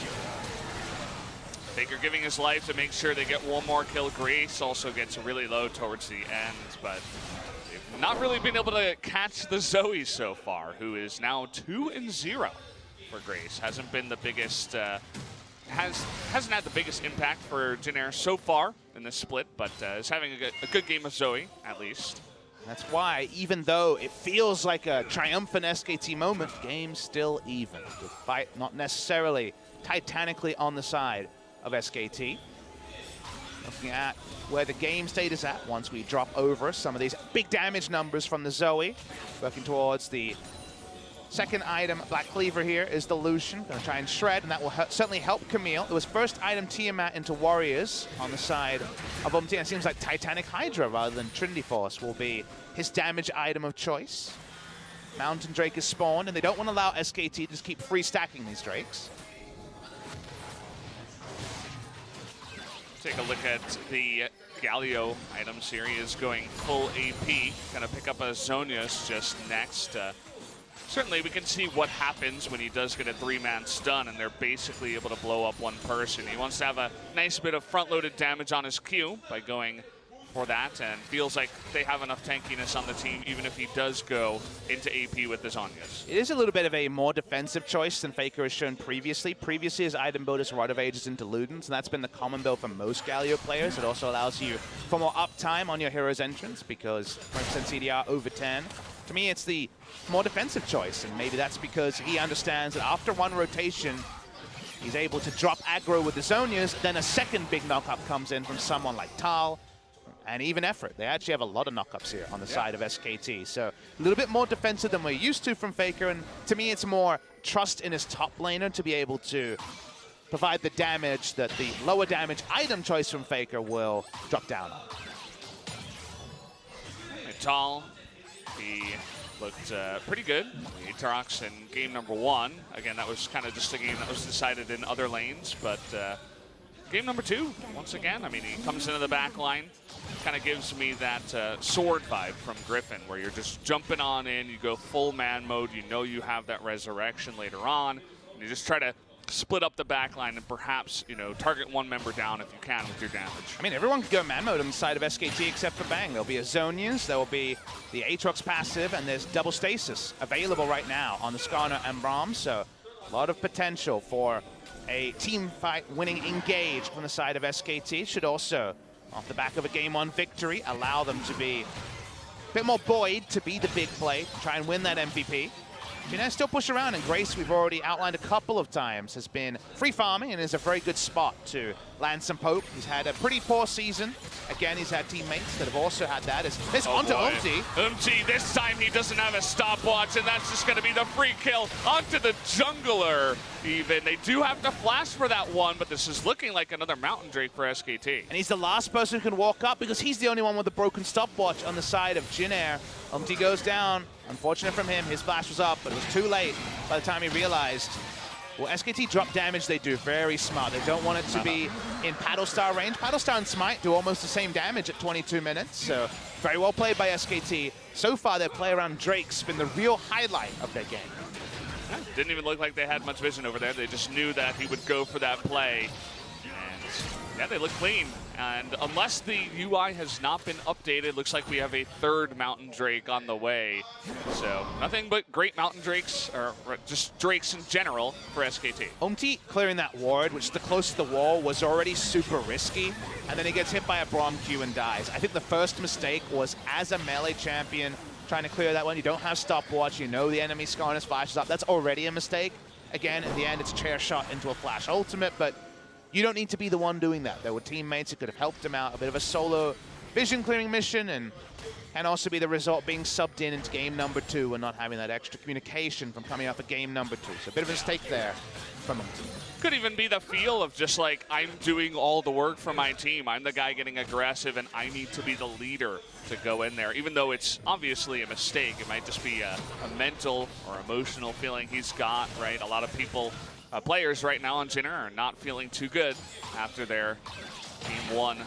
FLICKR giving his life to make sure they get one more kill. Grace also gets really low towards the end, but they've not really been able to catch the Zoe so far, who is now 2-0 for Grace. Hasn't been the biggest, hasn't had the biggest impact for Jin Air so far in this split, but is having a good game of Zoe, at least. That's why, even though it feels like a triumphant SKT moment, game's still even. The fight not necessarily titanically on the side of SKT. Looking at where the game state is at once we drop over some of these big damage numbers from the Zoe. Working towards the second item, Black Cleaver here is the Lucian. Gonna try and shred, and that will certainly help Camille. It was first item Tiamat into Warriors on the side of Umti. It seems like Titanic Hydra rather than Trinity Force will be his damage item of choice. Mountain Drake is spawned, and they don't want to allow SKT to just keep free stacking these Drakes. Take a look at the Galio items here. He is going full AP. Gonna pick up a Zonius just next. Certainly we can see what happens when he does get a 3-man stun and they're basically able to blow up one person. He wants to have a nice bit of front-loaded damage on his Q by going for that, and feels like they have enough tankiness on the team even if he does go into AP with the Zonias. It is a little bit of a more defensive choice than FLICKR has shown previously. Previously, his item build is Rod of Ages into Ludens, and that's been the common build for most Galio players. It also allows you for more uptime on your hero's entrance because 20% CDR over 10. To me, it's the more defensive choice, and maybe that's because he understands that after one rotation, he's able to drop aggro with the Zonias, then a second big knockup comes in from someone like Tal. and even effort. They actually have a lot of knockups here on the side of SKT. So a little bit more defensive than we're used to from FLICKR, and to me it's more trust in his top laner to be able to provide the damage that the lower damage item choice from FLICKR will drop down on. Tall, he looked pretty good. Aatrox in game number 1. Again, that was kind of just a game that was decided in other lanes, but game number 2, once again, I mean, he comes into the back line, kind of gives me that sword vibe from Griffin, where you're just jumping on in, you go full man mode, you know you have that resurrection later on, and you just try to split up the back line and perhaps, you know, target one member down if you can with your damage. I mean, everyone can go man mode on the side of SKT except for Bang. There'll be a Zonias, there will be the Aatrox passive, and there's double stasis available right now on the Skarner and Braum, so a lot of potential for a team fight winning engage from the side of SKT. Should also, off the back of a game 1 victory, allow them to be a bit more buoyed to be the big play, try and win that MVP. Jin Air still push around, and Grace, we've already outlined a couple of times, has been free farming and is a very good spot to land some poke. He's had a pretty poor season. Again, he's had teammates that have also had that. It's onto Umti. Umti, this time he doesn't have a stopwatch, and that's just going to be the free kill onto the jungler. Even they do have to flash for that one, but this is looking like another Mountain Drake for SKT. And he's the last person who can walk up because he's the only one with a broken stopwatch on the side of Jin Air. Umti goes down. Unfortunate from him, his flash was up, but it was too late by the time he realized. Well, SKT drop damage they do very smart. They don't want it to be in Paddle Star range. Paddle Star and Smite do almost the same damage at 22 minutes, so very well played by SKT. So far, their play around Drake's been the real highlight of their game. Yeah, didn't even look like they had much vision over there. They just knew that he would go for that play. And yeah, they look clean. And unless the UI has not been updated, looks like we have a 3rd Mountain Drake on the way. So nothing but great Mountain Drakes, or just Drakes in general for SKT. Umti clearing that ward, which is the closest to the wall, was already super risky. And then he gets hit by a Braum Q and dies. I think the first mistake was, as a melee champion, trying to clear that one. You don't have stopwatch. You know the enemy Skarner's flashes up. That's already a mistake. Again, in the end, it's chair shot into a flash ultimate, but you don't need to be the one doing that. There were teammates who could have helped him out. A bit of a solo vision clearing mission, and can also be the result being subbed in into game number 2 and not having that extra communication from coming up at game number 2. So a bit of a mistake there from him. Could even be the feel of just like, I'm doing all the work for my team. I'm the guy getting aggressive, and I need to be the leader to go in there. Even though it's obviously a mistake, it might just be a mental or emotional feeling he's got, right? A lot of people, players right now on Jin Air are not feeling too good after their game 1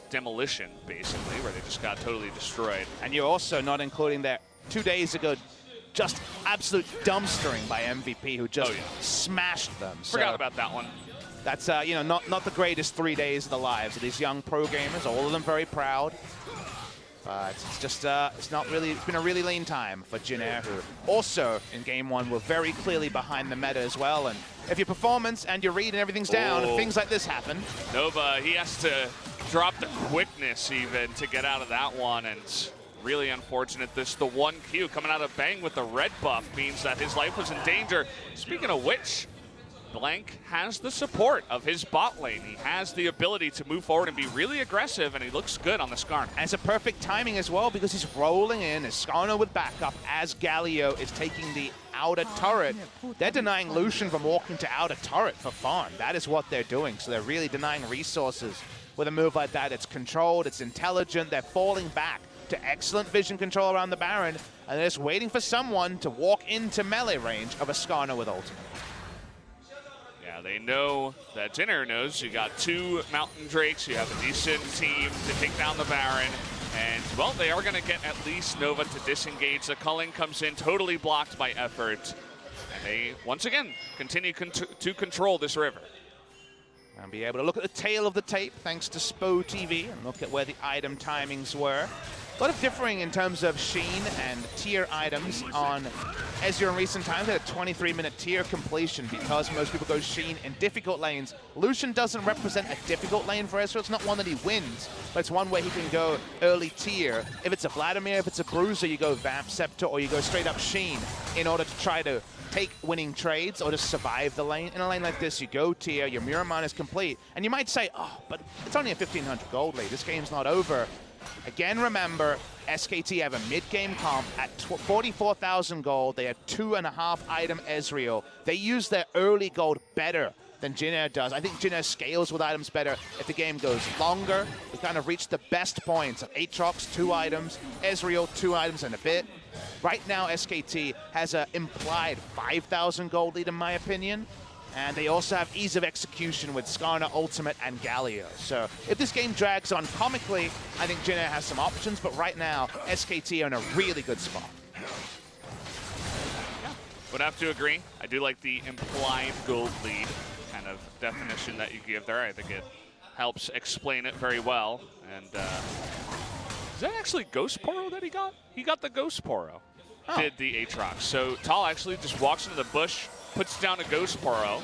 demolition, basically, where they just got totally destroyed. And you're also not including that 2 days ago, just absolute dumpstering by MVP, who just smashed them. Forgot about that one. That's you know, not the greatest 3 days of the lives of these young pro gamers. All of them very proud. But it's just it's been a really lean time for Jin Air, who also in game 1 were very clearly behind the meta as well. And if your performance and your read and everything's down, and things like this happen. Nova, he has to drop the quickness even to get out of that one, and really unfortunate. The 1Q coming out of Bang with the red buff means that his life was in danger. Speaking of which, Blank has the support of his bot lane. He has the ability to move forward and be really aggressive, and he looks good on the Skarner. And it's a perfect timing as well, because he's rolling in as Skarner with backup as Galio is taking the outer turret. They're denying Lucian from walking to outer turret for farm. That is what they're doing. So they're really denying resources with a move like that. It's controlled, it's intelligent. They're falling back to excellent vision control around the Baron, and they're just waiting for someone to walk into melee range of a Skarner with ultimate. Yeah, they know that Jin Air knows you got 2 Mountain Drakes, you have a decent team to take down the Baron, and, well, they are going to get at least Nova to disengage. The culling comes in totally blocked by effort, and they, once again, continue to control this river. And be able to look at the tail of the tape thanks to Spo TV and look at where the item timings were. A lot of differing in terms of sheen and tier items on Ezreal in recent times had a 23-minute tier completion because most people go Sheen in difficult lanes. Lucian doesn't represent a difficult lane for Ezreal. It's not one that he wins, but it's one where he can go early tier. If it's a Vladimir, if it's a Bruiser, you go Vamp Scepter, or you go straight up Sheen in order to try to take winning trades or just survive the lane. In a lane like this, you go tier, your Muramon is complete, and you might say, oh, but it's only a 1,500 gold lead. This game's not over. Again, remember, SKT have a mid-game comp at 44,000 gold. They have 2.5 item Ezreal. They use their early gold better than Jin Air does. I think Jin Air scales with items better if the game goes longer. We kind of reach the best points of Aatrox, 2 items, Ezreal, 2 items and a bit. Right now, SKT has an implied 5,000 gold lead, in my opinion. And they also have ease of execution with Skarner, Ultimate, and Galio. So if this game drags on comically, I think Jin Air has some options. But right now, SKT are in a really good spot. Yeah, would have to agree. I do like the implied gold lead kind of definition that you give there. I think it helps explain it very well. And is that actually Ghost Poro that he got? He got the Ghost Poro. Oh. Did the Aatrox. So Tal actually just walks into the bush, puts down a Ghost Poro.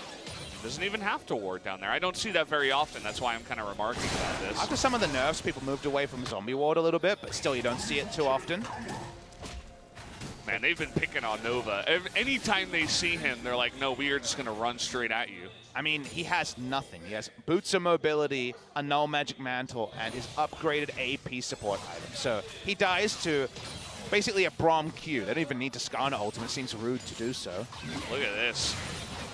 Doesn't even have to ward down there. I don't see that very often. That's why I'm kind of remarking about this. After some of the nerfs, people moved away from zombie ward a little bit, but still you don't see it too often. Man, they've been picking on Nova. Anytime they see him, they're like, no, we are just going to run straight at you. I mean, he has nothing. He has Boots of Mobility, a Null Magic Mantle, and his upgraded AP support item. So he dies to basically a Braum Q. They don't even need to Skarner Ultimate. It seems rude to do so. Look at this.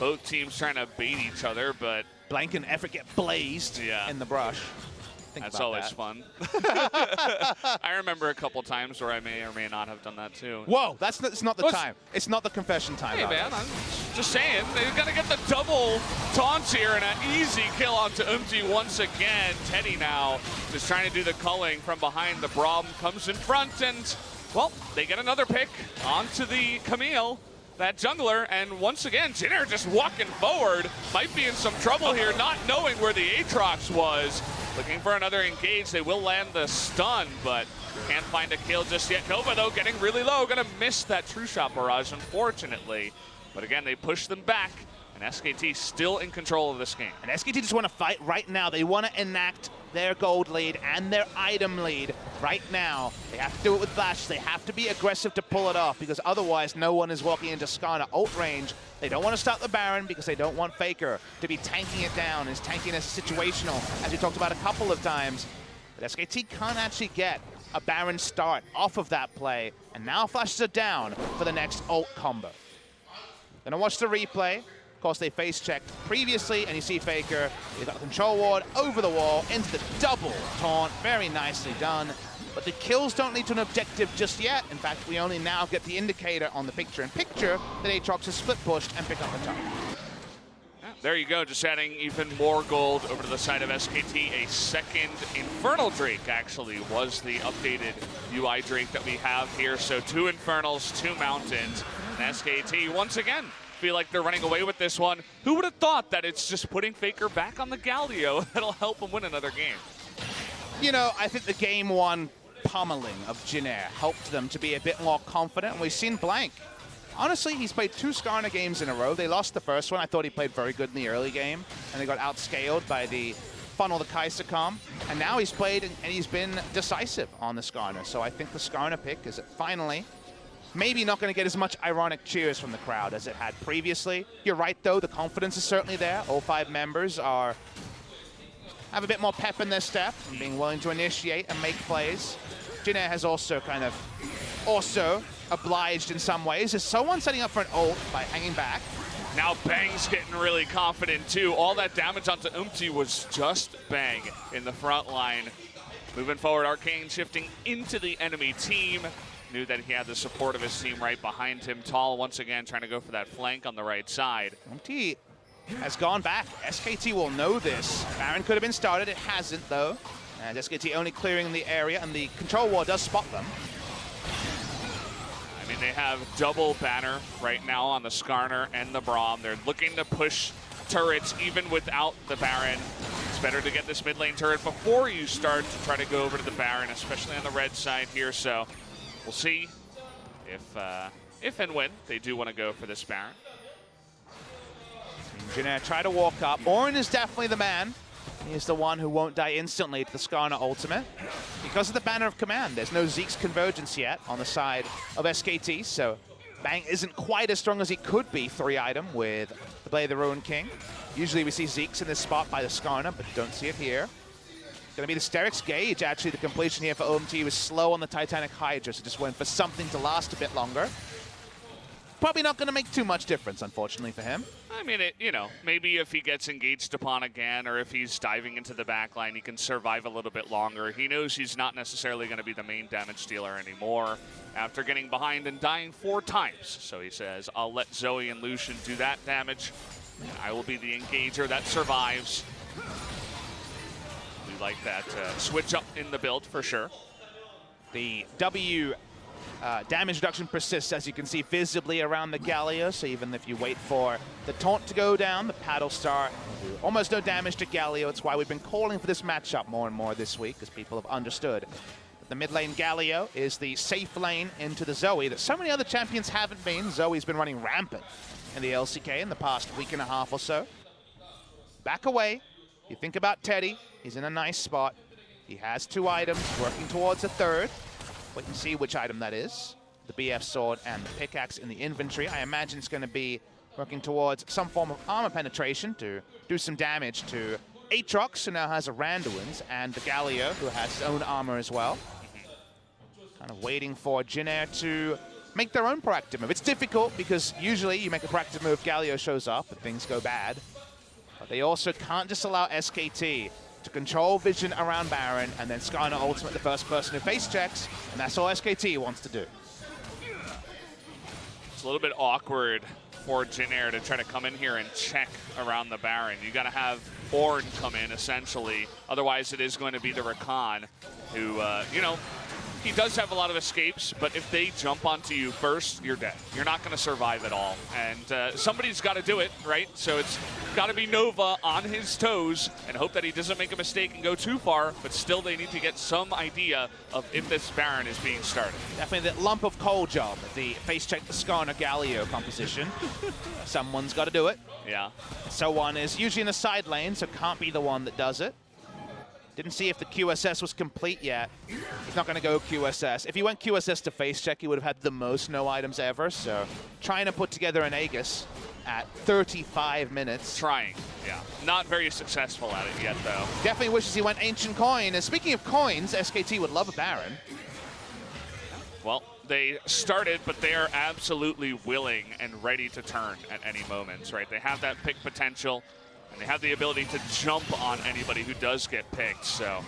Both teams trying to bait each other, but Blank and Effort get blazed in the brush. That's always fun. I remember a couple times where I may or may not have done that too. Whoa, it's not the time. It's not the confession time. Hey man, I'm just saying, they've got to get the double taunts here and an easy kill onto Umti once again. Teddy now just trying to do the culling from behind. The Braum comes in front and, well, they get another pick onto the Camille. That jungler, and once again, Jin Air just walking forward. Might be in some trouble here, not knowing where the Aatrox was. Looking for another engage. They will land the stun, but can't find a kill just yet. Nova, though, getting really low. Gonna miss that True Shot barrage, unfortunately. But again, they push them back, and SKT still in control of this game. And SKT just want to fight right now. They want to enact their gold lead and their item lead right now. They have to do it with Flash. They have to be aggressive to pull it off because otherwise no one is walking into Skarner ult range. They don't want to start the Baron because they don't want FLICKR to be tanking it down. His tanking is situational, as we talked about a couple of times. But SKT can't actually get a Baron start off of that play. And now Flashes are down for the next ult combo. Gonna watch the replay. Of course, they face checked previously, and you see FLICKR. They got control ward over the wall into the double taunt. Very nicely done. But the kills don't lead to an objective just yet. In fact, we only now get the indicator on the picture-in-picture that Aatrox is split pushed and pick up the top. Yeah, there you go, just adding even more gold over to the side of SKT. A second Infernal Drake actually was the updated UI Drake that we have here. So 2 Infernals, 2 Mountains, and SKT once again feel like they're running away with this one. Who would have thought that it's just putting FLICKR back on the Galio that'll help him win another game? You know, I think the game one pummeling of Jin Air helped them to be a bit more confident. And we've seen Blank. Honestly, he's played 2 Skarner games in a row. They lost the first one. I thought he played very good in the early game, and they got outscaled by the funnel, the Kaisercom. And now he's played and he's been decisive on the Skarner. So I think the Skarner pick is finally maybe not going to get as much ironic cheers from the crowd as it had previously. You're right, though. The confidence is certainly there. All 5 members have a bit more pep in their step and being willing to initiate and make plays. Jin Air has also kind of obliged in some ways. Is someone setting up for an ult by hanging back? Now Bang's getting really confident, too. All that damage onto Umti was just Bang in the front line. Moving forward, Arcane shifting into the enemy team. Knew that he had the support of his team right behind him. Tall once again trying to go for that flank on the right side. Umti has gone back. SKT will know this. Baron could have been started. It hasn't, though. And SKT only clearing the area, and the control ward does spot them. I mean, they have double banner right now on the Skarner and the Braum. They're looking to push turrets even without the Baron. It's better to get this mid lane turret before you start to try to go over to the Baron, especially on the red side here. So we'll see if if and when they do want to go for this Baron. Jin Air try to walk up. Orin is definitely the man. He's the one who won't die instantly to the Skarner ultimate. Because of the Banner of Command, there's no Zeke's convergence yet on the side of SKT, so Bang isn't quite as strong as he could be 3-item with the Blade of the Ruined King. Usually we see Zeke's in this spot by the Skarner, but don't see it here. Gonna be the Sterix Gauge, actually, the completion here for OMT. He was slow on the Titanic Hydra, so just went for something to last a bit longer. Probably not gonna make too much difference, unfortunately, for him. I mean, you know, maybe if he gets engaged upon again or if he's diving into the backline, he can survive a little bit longer. He knows he's not necessarily going to be the main damage dealer anymore after getting behind and dying 4 times. So he says, I'll let Zoe and Lucian do that damage. And I will be the engager that survives. We like that switch up in the build for sure. The W damage reduction persists, as you can see visibly around the Galio, so even if you wait for the taunt to go down, the Paddle Star will do almost no damage to Galio. It's why we've been calling for this matchup more and more this week, because people have understood. The mid lane Galio is the safe lane into the Zoe that so many other champions haven't been. Zoe's been running rampant in the LCK in the past week and a half or so. Back away. You think about Teddy. He's in a nice spot. He has 2 items, working towards a 3rd. Wait and see which item that is. The BF sword and the pickaxe in the inventory. I imagine it's going to be working towards some form of armor penetration to do some damage to Aatrox, who now has a Randuin's, and the Galio, who has his own armor as well. Kind of waiting for Jin Air to make their own proactive move. It's difficult because usually you make a proactive move, Galio shows up, and things go bad. But they also can't just allow SKT to control vision around Baron, and then Skarner ultimate the first person who face checks, and that's all SKT wants to do. It's a little bit awkward for Jin Air to try to come in here and check around the Baron. You gotta have Ornn come in, essentially. Otherwise, it is going to be the Rakan, who, you know, he does have a lot of escapes, but if they jump onto you first, you're dead. You're not going to survive at all. And somebody's got to do it, right? So it's got to be Nova on his toes and hope that he doesn't make a mistake and go too far, but still they need to get some idea of if this Baron is being started. Definitely that lump of coal job, the face check the Skarner Galio composition. Someone's got to do it. Yeah. So one is usually in the side lane, so can't be the one that does it. Didn't see if the QSS was complete yet. He's not going to go QSS. If he went QSS to face check, he would have had the most no items ever. So trying to put together an Aegis at 35 minutes. Trying, yeah. Not very successful at it yet, though. Definitely wishes he went Ancient Coin. And speaking of coins, SKT would love a Baron. Well, they started, but they are absolutely willing and ready to turn at any moment, right? They have that pick potential. And they have the ability to jump on anybody who does get picked. So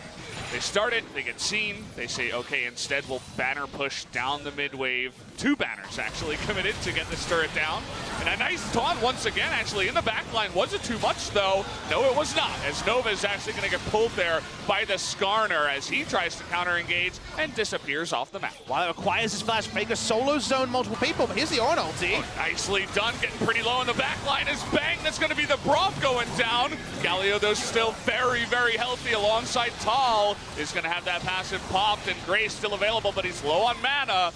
they start it, they get seen, they say, okay, instead we'll banner push down the mid wave. 2 banners actually committed to get this turret down. And a nice taunt once again, actually, in the back line. Was it too much, though? No, it was not, as Nova is actually going to get pulled there by the Skarner as he tries to counter-engage and disappears off the map. While it requires his flash, Faker solo zone multiple people, but here's the Ornn ulti. Oh, nicely done, getting pretty low in the back line is Bang. That's going to be the Broth going down. Galio, though, still very, very healthy alongside Tal. Is going to have that passive popped, and Grace still available, but he's low on mana.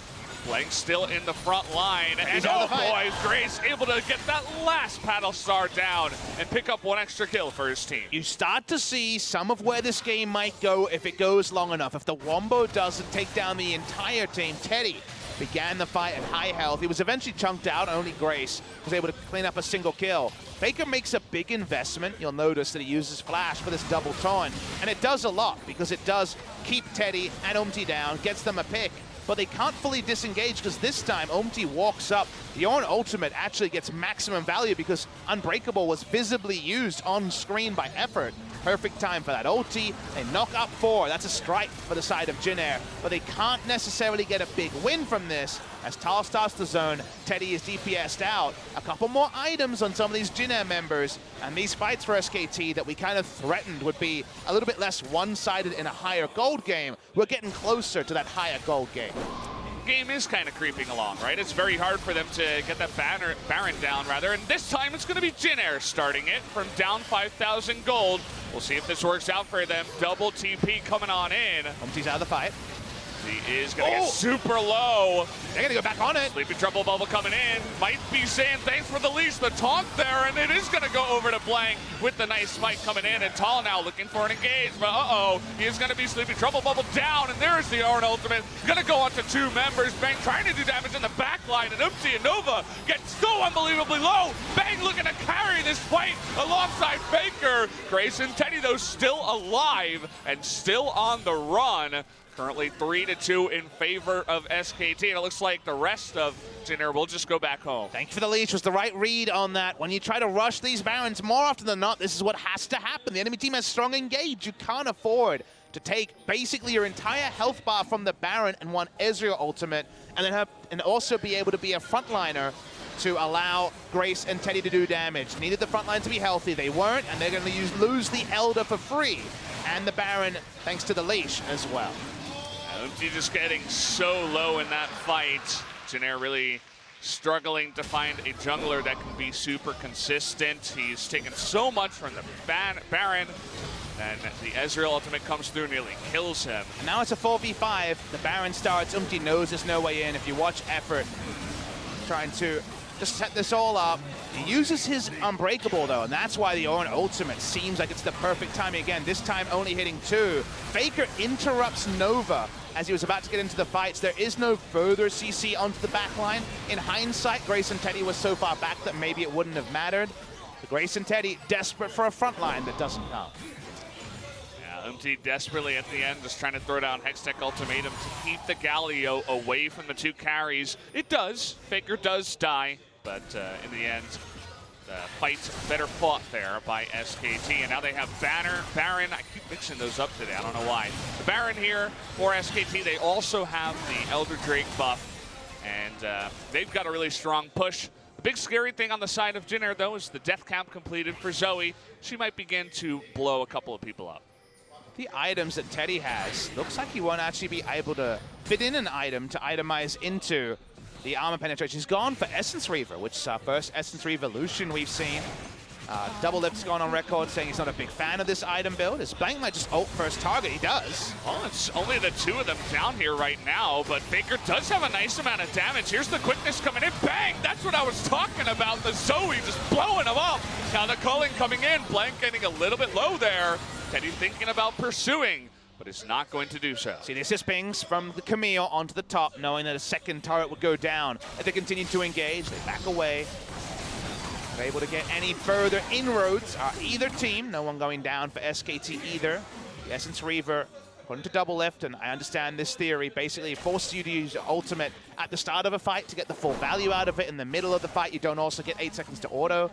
Blank still in the front line, and oh boy, Grace able to get that last Paddle Star down and pick up 1 extra kill for his team. You start to see some of where this game might go if it goes long enough. If the Wombo doesn't take down the entire team, Teddy began the fight at high health. He was eventually chunked out, only Grace was able to clean up a single kill. Faker makes a big investment. You'll notice that he uses Flash for this double taunt, and it does a lot because it does keep Teddy and Umti down, gets them a pick. But they can't fully disengage because this time Umti walks up. The Ornn ultimate actually gets maximum value because Unbreakable was visibly used on screen by Effort. Perfect time for that ulti. They knock up 4. That's a strike for the side of Jin Air. But they can't necessarily get a big win from this. As Tal starts the zone, Teddy is DPS'd out. A couple more items on some of these Jin Air members. And these fights for SKT that we kind of threatened would be a little bit less one-sided in a higher gold game. We're getting closer to that higher gold game. Game is kind of creeping along, right? It's very hard for them to get that Baron down, rather. And this time it's going to be Jin Air starting it from down 5,000 gold. We'll see if this works out for them. Double TP coming on in. Umti's out of the fight. He is going to get super low. They're going to go back on it. Sleepy Trouble Bubble coming in. Might be saying thanks for the leash, the taunt there, and it is going to go over to Blank with the nice spike coming in. And Tall now looking for an engage, but he is going to be Sleepy Trouble Bubble down, and there's the Arn ultimate. Going to go on to 2 members. Bang trying to do damage in the back line, and Oopsie and Nova get so unbelievably low. Bang looking to carry this fight alongside FLICKR. Grace and Teddy, though, still alive and still on the run. Currently 3-2 in favor of SKT, and it looks like the rest of Jin Air will just go back home. Thank you for the leash. Was the right read on that. When you try to rush these Barons, more often than not, this is what has to happen. The enemy team has strong engage. You can't afford to take basically your entire health bar from the Baron and one Ezreal ultimate, and then also be able to be a frontliner to allow Grace and Teddy to do damage. Needed the front line to be healthy. They weren't, and they're going to lose the Elder for free. And the Baron, thanks to the leash as well. Oopsie just getting so low in that fight. Jin Air really struggling to find a jungler that can be super consistent. He's taken so much from the Baron. Then the Ezreal ultimate comes through, nearly kills him. And now it's a 4v5. The Baron starts. Oopsie knows there's no way in. If you watch Effort trying to just set this all up. He uses his Unbreakable, though, and that's why the Ornn ultimate seems like it's the perfect timing again, this time only hitting 2. FLICKR interrupts Nova as he was about to get into the fights. There is no further CC onto the back line. In hindsight, Grace and Teddy was so far back that maybe it wouldn't have mattered. But Grace and Teddy desperate for a front line that doesn't come. Oopsie desperately at the end, just trying to throw down Hextech Ultimatum to keep the Galio away from the 2 carries. It does. FLICKR does die, but in the end, the fight's better fought there by SKT. And now they have Baron. I keep mixing those up today. I don't know why. The Baron here for SKT. They also have the Elder Drake buff, and they've got a really strong push. The big scary thing on the side of Jin Air, though, is the death count completed for Zoe. She might begin to blow a couple of people up. The items that Teddy has, looks like he won't actually be able to fit in an item to itemize into the armor penetration. He's gone for Essence Reaver, which is our first Essence Revolution we've seen. Double Lift's gone on record saying he's not a big fan of this item build. His Blank might just ult first target. He does. Well, it's only the 2 of them down here right now, but FLICKR does have a nice amount of damage. Here's the quickness coming in. Bang! That's what I was talking about. The Zoe just blowing him up. Now the culling coming in. Blank getting a little bit low there. Teddy thinking about pursuing, but is not going to do so. See, this is pings from the Camille onto the top, knowing that a second turret would go down. If they continue to engage, they back away. Not able to get any further inroads. Either team, no one going down for SKT either. The Essence Reaver, according to Double Lift, and I understand this theory, basically forces you to use your ultimate at the start of a fight to get the full value out of it. In the middle of the fight, you don't also get 8 seconds to auto.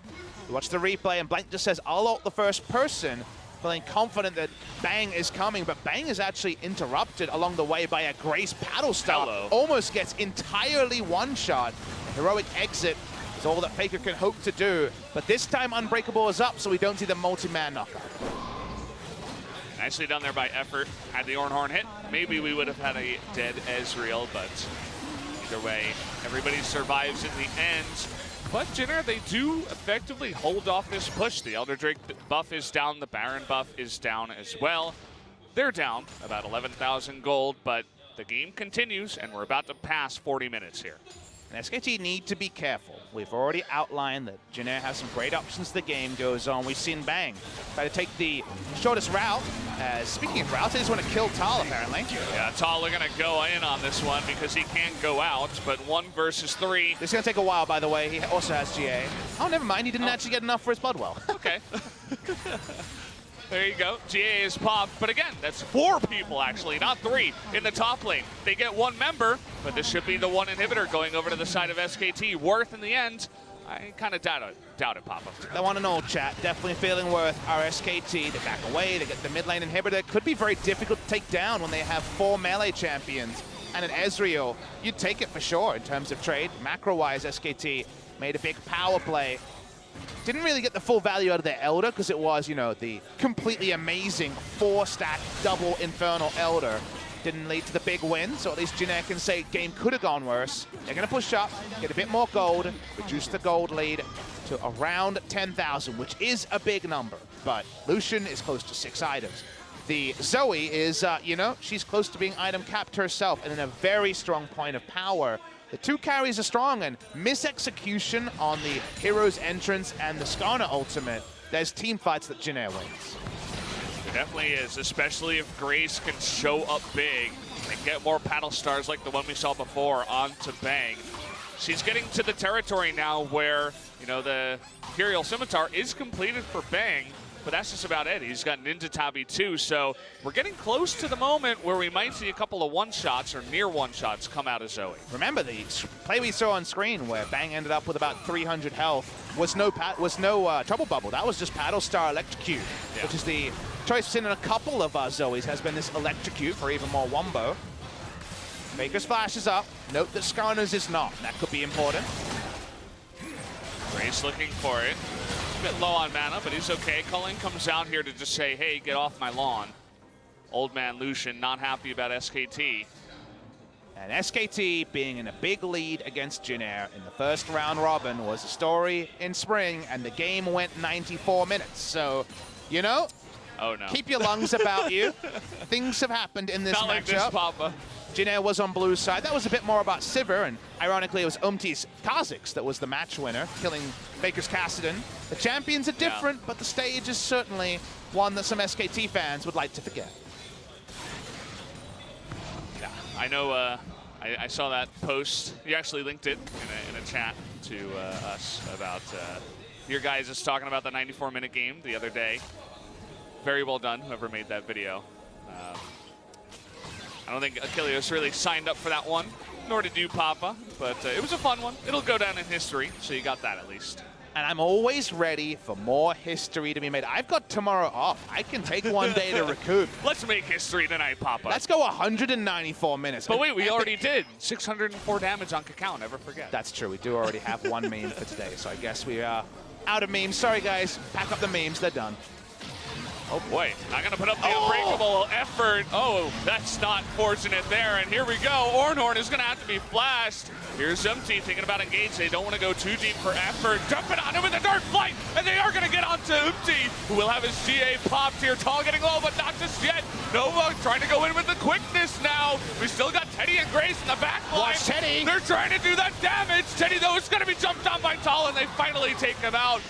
You watch the replay, and Blank just says, I'll ult the first person, feeling confident that Bang is coming, but Bang is actually interrupted along the way by a Grace paddle star. Almost gets entirely one-shot. Heroic exit is all that FLICKR can hope to do, but this time Unbreakable is up, so we don't see the multi-man knockout. Nicely done there by Effort. Had the Ornn hit, maybe we would have had a dead Ezreal, but either way, everybody survives in the end. But Jin Air, they do effectively hold off this push. The Elder Drake buff is down, the Baron buff is down as well. They're down about 11,000 gold, but the game continues, and we're about to pass 40 minutes here. And SKT need to be careful. We've already outlined that Jin Air has some great options as the game goes on. We've seen Bang try to take the shortest route. Speaking of routes, they just want to kill Tal, apparently. Yeah, Tal are going to go in on this one because he can't go out, but 1 versus 3. This is going to take a while, by the way. He also has GA. Oh, never mind. He didn't actually get enough for his Bloodwell. Okay. There you go. GA is popped, but again, that's 4 people actually, not 3 in the top lane. They get 1 member, but this should be the 1 inhibitor going over to the side of SKT. Worth in the end, I kind of doubt it, Papa. They want an old chat. Definitely feeling Worth. Our SKT, they back away. They get the mid lane inhibitor. It could be very difficult to take down when they have 4 melee champions and an Ezreal. You'd take it for sure in terms of trade. Macro-wise, SKT made a big power play. Didn't really get the full value out of their Elder because it was, you know, the completely amazing 4-stack double Infernal Elder. Didn't lead to the big win, so at least Jin Air can say game could have gone worse. They're going to push up, get a bit more gold, reduce the gold lead to around 10,000, which is a big number. But Lucian is close to 6 items. the Zoe is, you know, she's close to being item capped herself and in a very strong point of power. The two carries are strong, and misexecution on the hero's entrance and the Skarner ultimate, there's team fights that Jin Air wins. It definitely is, especially if Grace can show up big and get more paddle stars like the one we saw before onto Bang. She's getting to the territory now where, you know, the Imperial Scimitar is completed for Bang, but that's just about it. He's got Ninja Tabi too, so we're getting close to the moment where we might see a couple of one-shots or near one-shots come out of Zoe. Remember, the play we saw on screen where Bang ended up with about 300 health was no Trouble Bubble. That was just Paddle Star Electrocute, which is the choice in a couple of Zoes has been this Electrocute for even more wombo. Faker's flash is up. Note that Skarner's is not. That could be important. Grace looking for it. A bit low on mana, but he's okay. Cullen comes out here to just say, hey, get off my lawn. Old man Lucian not happy about SKT. And SKT being in a big lead against Jin Air in the first round robin was a story in spring, and the game went 94 minutes. So, you know, oh no, keep your lungs about you. Things have happened in this matchup. Not like this, Papa. Jin Air was on blue's side. That was a bit more about Sivir, and ironically it was Umti's Kha'Zix that was the match winner, killing Faker's Kassadin. The champions are different, but the stage is certainly one that some SKT fans would like to forget. Yeah, I know, I saw that post. You actually linked it in a chat to us about your guys is talking about the 94-minute game the other day. Very well done, whoever made that video. I don't think Achilles really signed up for that one, nor did you, Papa, but it was a fun one. It'll go down in history, so you got that at least. And I'm always ready for more history to be made. I've got tomorrow off. I can take one day to recoup. Let's make history tonight, Papa. Let's go 194 minutes. But wait, we already did. 604 damage on Cacao, never forget. That's true. We do already have one meme for today, so I guess we are out of memes. Sorry, guys. Pack up the memes. They're done. Oh boy, not gonna put up the unbreakable effort. Oh, that's not fortunate there, and here we go. Ornhorn is gonna have to be flashed. Here's Umti thinking about engage. They don't want to go too deep for effort. Jumping on him with a dark flight, and they are gonna get onto Umti, who will have his GA popped here. Tall getting low, but not just yet. Nova trying to go in with the quickness now. We still got Teddy and Grace in the back line. Watch Teddy. They're trying to do that damage. Teddy, though, is gonna be jumped on by Tall, and they finally take him out.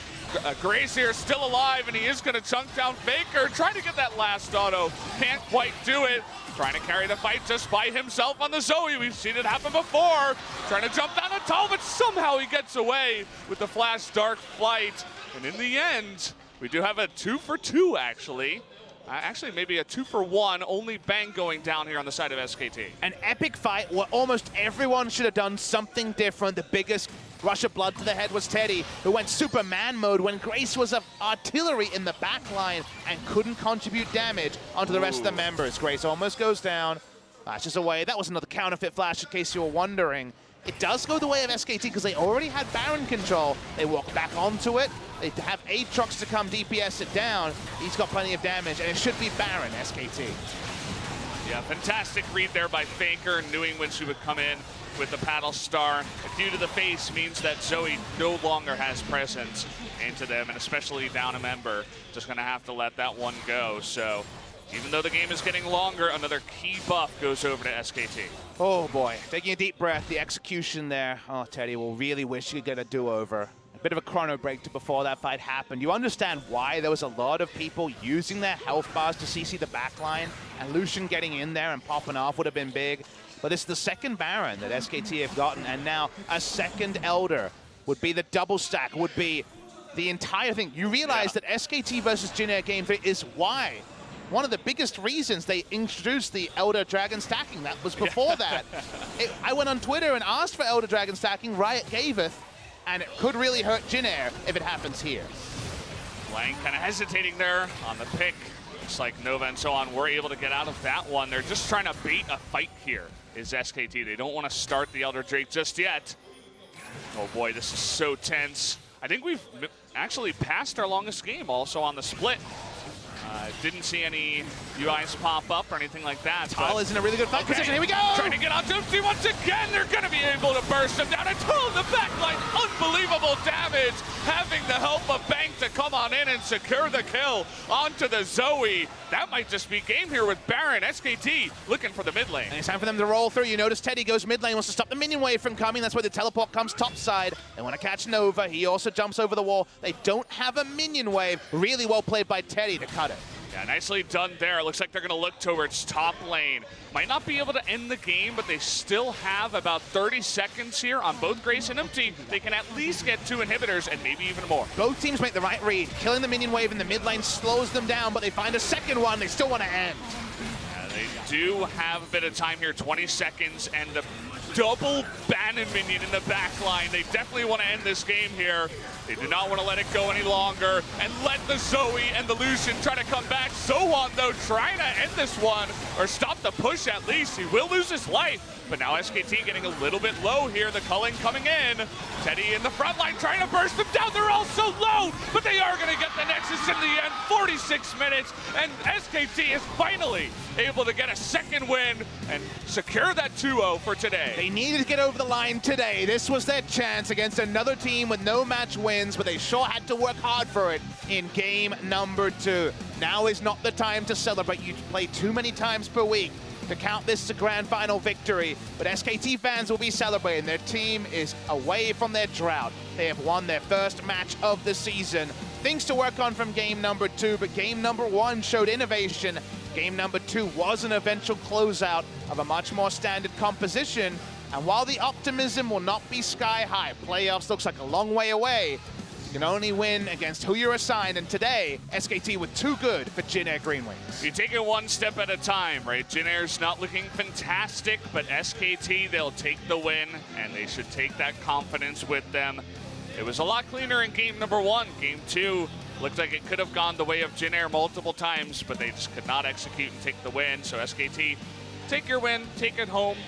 Grace here still alive, and he is going to chunk down Faker, trying to get that last auto. Can't quite do it. Trying to carry the fight just by himself on the Zoe. We've seen it happen before. Trying to jump down a Tall, but somehow he gets away with the flash dark flight. And in the end, we do have a 2-for-2, actually. Actually, maybe a 2-for-1, only Bang going down here on the side of SKT. An epic fight where almost everyone should have done something different. The biggest rush of blood to the head was Teddy, who went Superman mode when Grace was artillery in the back line and couldn't contribute damage onto the rest of the members. Grace almost goes down, flashes away. That was another counterfeit flash in case you were wondering. It does go the way of SKT because they already had Baron control. They walk back onto it. They have Aatrox to come DPS it down. He's got plenty of damage, and it should be Baron, SKT. Yeah, fantastic read there by Faker, knowing when she would come in with the paddle star. Due to the face means that Zoe no longer has presence into them, and especially down a member. Just gonna have to let that one go. So even though the game is getting longer, another key buff goes over to SKT. Oh boy, taking a deep breath, the execution there. Oh, Teddy will really wish he could get a do-over. A bit of a chrono break to before that fight happened. You understand why there was a lot of people using their health bars to CC the backline, and Lucian getting in there and popping off would have been big. But it's the second Baron that SKT have gotten, and now a second Elder would be the double stack, would be the entire thing. You realize that SKT versus Jin Air Game 3 is why one of the biggest reasons they introduced the Elder Dragon stacking. That was before that. I went on Twitter and asked for Elder Dragon stacking, Riot gave it, and it could really hurt Jin Air if it happens here. Lang kind of hesitating there on the pick. Looks like Nova and so on were able to get out of that one. They're just trying to bait a fight here, is SKT. They don't want to start the Elder Drake just yet. Oh boy, this is so tense. I think we've actually passed our longest game also on the split. Didn't see any UIs pop up or anything like that. Tall is in a really good fight position. Here we go! Trying to get on Doomsday once again. They're going to be able to burst him down. And Tall in the backline. Unbelievable damage. Having the help of Bang to come on in and secure the kill onto the Zoe. That might just be game here with Baron. SKT looking for the mid lane. And it's time for them to roll through. You notice Teddy goes mid lane, wants to stop the minion wave from coming. That's why the teleport comes top side. They want to catch Nova. He also jumps over the wall. They don't have a minion wave. Really well played by Teddy to cut it. Yeah, nicely done there. It looks like they're going to look towards top lane. Might not be able to end the game, but they still have about 30 seconds here on both Grace and Empty. They can at least get 2 inhibitors and maybe even more. Both teams make the right read. Killing the minion wave in the mid lane slows them down, but they find a second one. They still want to end. Yeah, they do have a bit of time here, 20 seconds, and the double Bannon minion in the back line. They definitely want to end this game here. They do not want to let it go any longer and let the Zoe and the Lucian try to come back. Sohan, though, trying to end this one or stop the push at least. He will lose his life. But now SKT getting a little bit low here. The culling coming in. Teddy in the front line trying to burst them down. They're all so low, but they are going to get the Nexus in the end. 46 minutes, and SKT is finally able to get a second win and secure that 2-0 for today. They needed to get over the line today. This was their chance against another team with no match wins, but they sure had to work hard for it in game number 2. Now is not the time to celebrate. You play too many times per week to count this as a grand final victory, but SKT fans will be celebrating. Their team is away from their drought. They have won their first match of the season. Things to work on from game number 2, but game number 1 showed innovation. Game number 2 was an eventual closeout of a much more standard composition, and while the optimism will not be sky high, playoffs looks like a long way away. You can only win against who you're assigned, and today, SKT were too good for Jin Air Green Wings. You take it one step at a time, right? Jin Air's not looking fantastic, but SKT, they'll take the win, and they should take that confidence with them. It was a lot cleaner in game number 1. Game 2 looked like it could have gone the way of Jin Air multiple times, but they just could not execute and take the win. So SKT, take your win, take it home.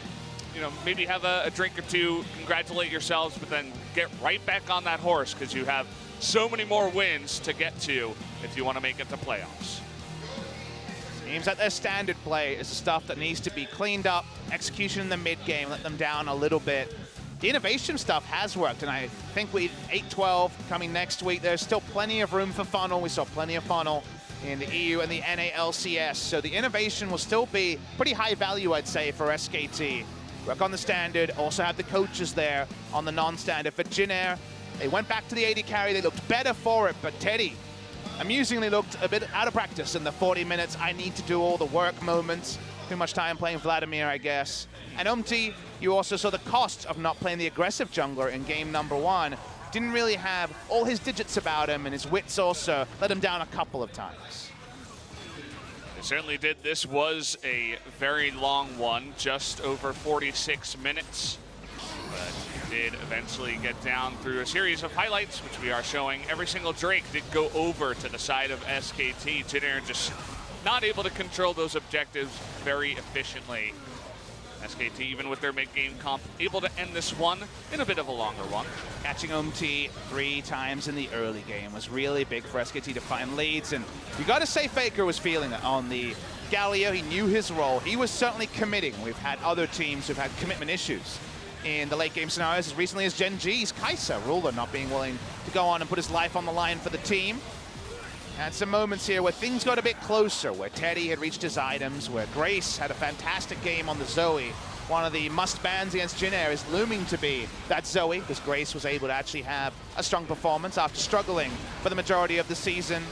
You know, maybe have a drink or two, congratulate yourselves, but then get right back on that horse because you have so many more wins to get to if you want to make it to playoffs. Seems like their standard play is the stuff that needs to be cleaned up. Execution in the mid game, let them down a little bit. The innovation stuff has worked, and I think we 8-12 coming next week. There's still plenty of room for funnel. We saw plenty of funnel in the EU and the NALCS, so the innovation will still be pretty high value, I'd say, for SKT. Work on the standard, also have the coaches there on the non-standard. For Jin Air, they went back to the AD carry, they looked better for it, but Teddy amusingly looked a bit out of practice in the 40 minutes. I need to do all the work moments. Too much time playing Vladimir, I guess. And Umti, you also saw the cost of not playing the aggressive jungler in game number 1. Didn't really have all his digits about him, and his wits also let him down a couple of times. It certainly did. This was a very long one, just over 46 minutes. But did eventually get down through a series of highlights, which we are showing. Every single Drake did go over to the side of SKT. Jin Air just not able to control those objectives very efficiently. SKT, even with their mid-game comp, able to end this one in a bit of a longer one. Catching OMT 3 times in the early game was really big for SKT to find leads, and you got to say FLICKR was feeling it on the Galio. He knew his role. He was certainly committing. We've had other teams who've had commitment issues in the late game scenarios as recently as Gen G's Kai'Sa, Ruler not being willing to go on and put his life on the line for the team. And some moments here where things got a bit closer, where Teddy had reached his items, where Grace had a fantastic game on the Zoe. One of the must-bans against Jin Air is looming to be that Zoe, because Grace was able to actually have a strong performance after struggling for the majority of the season.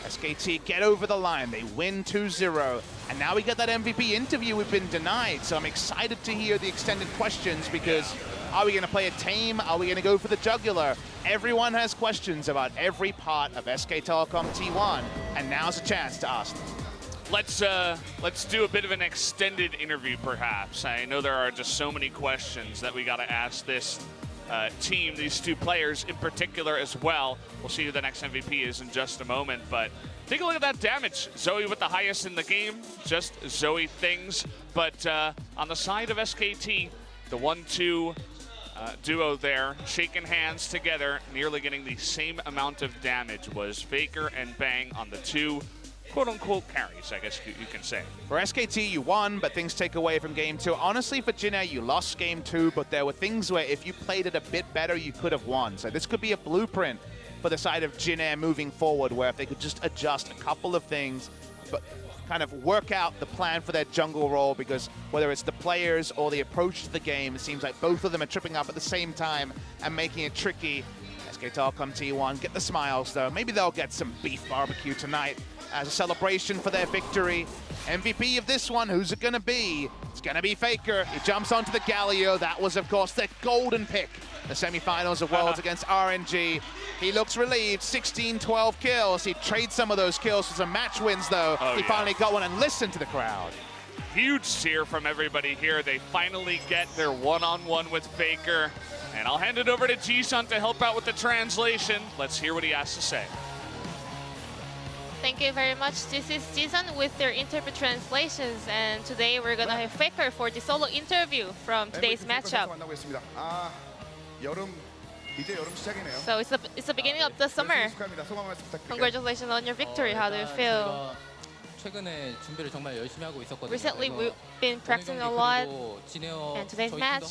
SKT get over the line, they win 2-0, and now we get that MVP interview we've been denied, so I'm excited to hear the extended questions, because are we going to play a tame? Are we going to go for the jugular? Everyone has questions about every part of SK Telecom T1, and now's a chance to ask them. Let's do a bit of an extended interview, perhaps. I know there are just so many questions that we got to ask this team, these 2 players in particular as well. We'll see who the next MVP is in just a moment, but take a look at that damage. Zoe with the highest in the game, just Zoe things. But on the side of SKT, the 1-2 duo there, shaking hands together, nearly getting the same amount of damage was FLICKR and Bang on the 2 quote-unquote carries, I guess you can say. For SKT, you won, but things take away from game 2. Honestly, for Jin Air, you lost game 2, but there were things where if you played it a bit better, you could have won. So this could be a blueprint for the side of Jin Air moving forward, where if they could just adjust a couple of things, but kind of work out the plan for their jungle role, because whether it's the players or the approach to the game, it seems like both of them are tripping up at the same time and making it tricky. SK Telecom T1 get the smiles though. Maybe they'll get some beef barbecue tonight as a celebration for their victory. MVP of this one, who's it gonna be? It's gonna be FLICKR. He jumps onto the Galio. That was, of course, their golden pick. The semifinals of Worlds against RNG. He looks relieved, 16-12 kills. He trades some of those kills for some match wins, though. He finally got one, and listened to the crowd. Huge cheer from everybody here. They finally get their one-on-one with FLICKR. And I'll hand it over to Jisun to help out with the translation. Let's hear what he has to say. Thank you very much. This is Jisun with their interview translations, and today we're gonna have FLICKR for the solo interview from today's matchup. So it's the beginning of the summer. Congratulations on your victory. How do you feel? 최근에 준비를 정말 열심히 하고 있었거든요. Recently we've been practicing a lot, and today's match,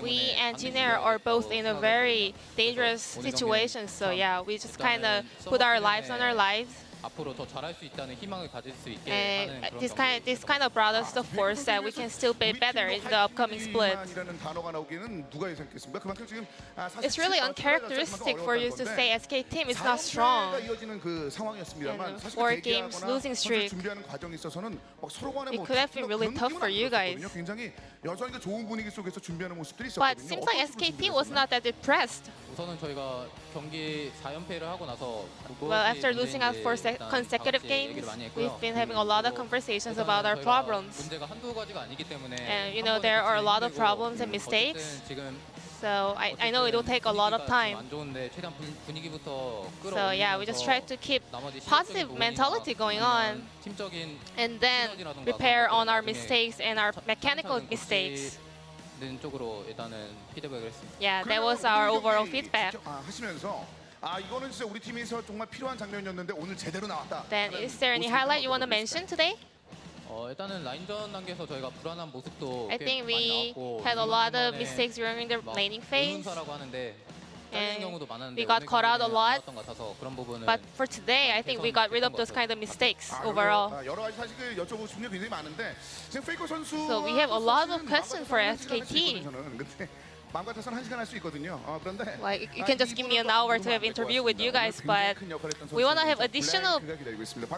we and Jin Air are both in a very dangerous situation. So yeah, we just kind of put our lives on our lives. 앞으로 더 잘할 수 있다는 희망을 가질 수 있게 And 하는 그런 this kind of brought us the force that we can still be better in the upcoming split. It's really uncharacteristic for you to say SK team is not strong. And 4 games losing streak. It could have been really tough for you guys. But it seems like SKT was not that depressed. 우선은 저희가 경기 4연패를 하고 나서 Well, after losing out 4 consecutive games, we've been having a lot of conversations about our problems. 문제가 한두 가지가 아니기 때문에 And you know, there are a lot of problems and mistakes. So I know it will take a lot of time. 안 좋은데 최대한 분위기부터 So yeah, we just try to keep positive mentality going on, 팀적인 and then repair on our mistakes and our mechanical mistakes. 쪽으로 일단은 피드백을 했습니다. Yeah, that was our overall feedback. 하시면서 이거는 진짜 우리 팀에서 정말 필요한 장면이었는데 오늘 제대로 나왔다. Then is there any highlight you want to mention today? 일단은 라인전 단계에서 저희가 불안한 모습도 I 꽤 think 많이 we 나왔고 had a lot of mistakes during the laning phase. 의문사라고 하는데 And 경우도 많았는데 we got caught out a lot. 것 같아서 그런 부분은 But for today, I think we got rid of those kind of mistakes overall. 여러 가지 사실 여쭤보고 싶은 게 굉장히 많은데 지금 FLICKR 선수 So we have a lot of questions for SKT. 근데 마음 같아서는 1시간 할 수 있거든요. 그런데 Like, you can just give me an hour to have interview with you guys, but we want to have additional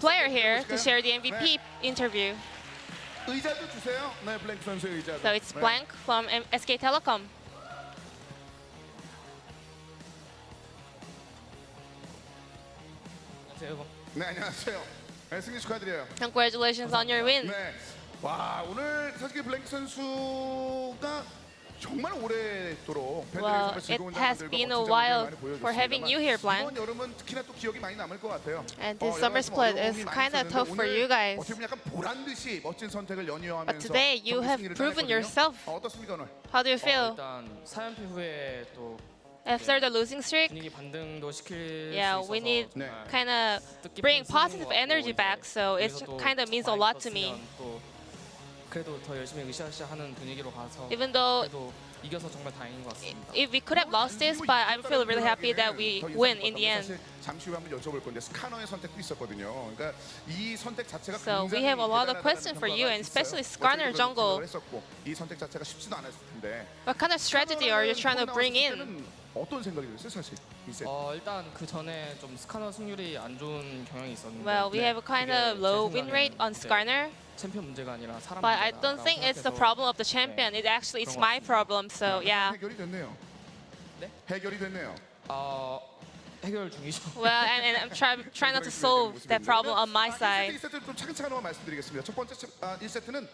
player here to share the MVP interview. 의자도 주세요. 네, 블랭크 선수의 의자도. So it's Blank from SK Telecom. 네, 안녕하세요. 네, 승리 축하드려요. Congratulations on your win. 네. 와, 오늘 사실 블랭크 선수가 정말 오래도록 Well, it has been a while for having you here, Blank. 이번 여름은 특히나 또 기억이 많이 남을 것 같아요. And this summer split is kind of tough for you guys. 어떻게 보면 약간 보란 듯이 멋진 선택을 연이어하면서 But today you have proven yourself. 어떻습니까 오늘? How do you feel? 일단 4연패 후에 또 After the losing streak, 분위기 반등도 시킬 yeah, 수 we 있어서 need 네. kind of bring positive energy back. So it kind of means a lot to me. 또 그래도 더 열심히 으쌰으쌰하는 분위기로 가서 Even though 그래도 이겨서 정말 다행인 것 같습니다. if we could have lost this, but I feel really happy that we win in the end. 사실 잠시 후에 한번 여쭤볼 건데 스카너의 선택도 있었거든요. 그러니까 이 선택 자체가 So we 굉장히 have a lot of 대단하다는 questions for you, 평가가 and especially 있어요. Skarner 어떻게 jungle. 그런 생각을 했었고, 이 선택 자체가 쉽지도 않았을 텐데. What kind of strategy are you trying to bring in? 어떤 생각이 들었어요, 사실? 이 세트. 일단 그 전에 좀 스카너 승률이 안 좋은 경향이 있었는데 Well, we have a kind of low win rate on Skarner, 챔피언 문제가 아니라 사람 but I 문제다라고 don't think it's the 생각해서 problem of the champion. It actually it's my problem. So yeah. 해결이 됐네요. 네? 해결이 됐네요. 해결 중이죠. Well, and I'm trying not to solve that problem on my side. 1세트 좀 차근차근 한번 말씀드리겠습니다. 첫 번째 1세트는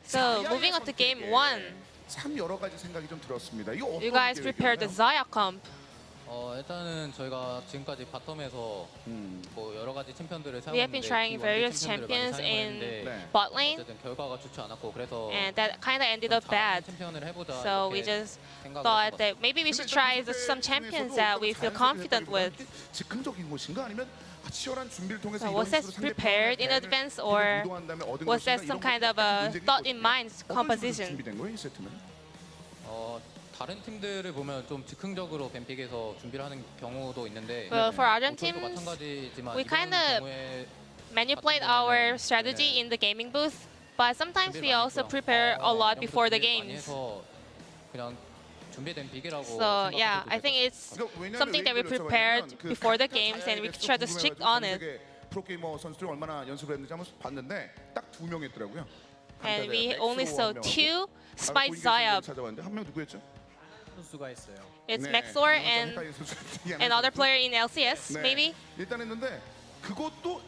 So moving on to game 1, 참 여러 가지 생각이 좀 들었습니다. 이거 you guys prepared the Zaya comp. 일단은 저희가 지금까지 바텀에서 뭐 여러 가지 챔피언들을 We have been 사용했는데 trying various champions in bot lane, 어쨌든 결과가 좋지 않았고 그래서 and that kind of ended up bad. 챔피언을 해보자 So we just thought that maybe we should try some champions that we feel confident with. 즉흥적인 것인가 아니면 치열한 준비를 통해서 So was that prepared in advance, or was that some kind of a thought in mind composition? 준비된 거예요, 이 세트는? 다른 팀들을 보면 좀 즉흥적으로 뱀픽에서 준비를 하는 경우도 있는데 Well, for other 저희도 teams, 마찬가지지만 we 이번 kind of 경우에 manipulate our strategy in the gaming booth, but sometimes we also prepare a lot before the games. 그냥 준비된 픽이라고 So yeah, I think it's something that we prepared before the games and we try to stick on it. 프로게이머 선수들이 얼마나 연습을 했는지 한번 봤는데 딱 2명 있더라고요. And we only saw 2 Spice Zaya. 찾아봤는데 한 명 누구였죠? 선수가 있어요. It's 네. Maxor 좀 and 헷갈리는 선수들이 another player in LCS, 네. maybe. 일단 했는데 그것도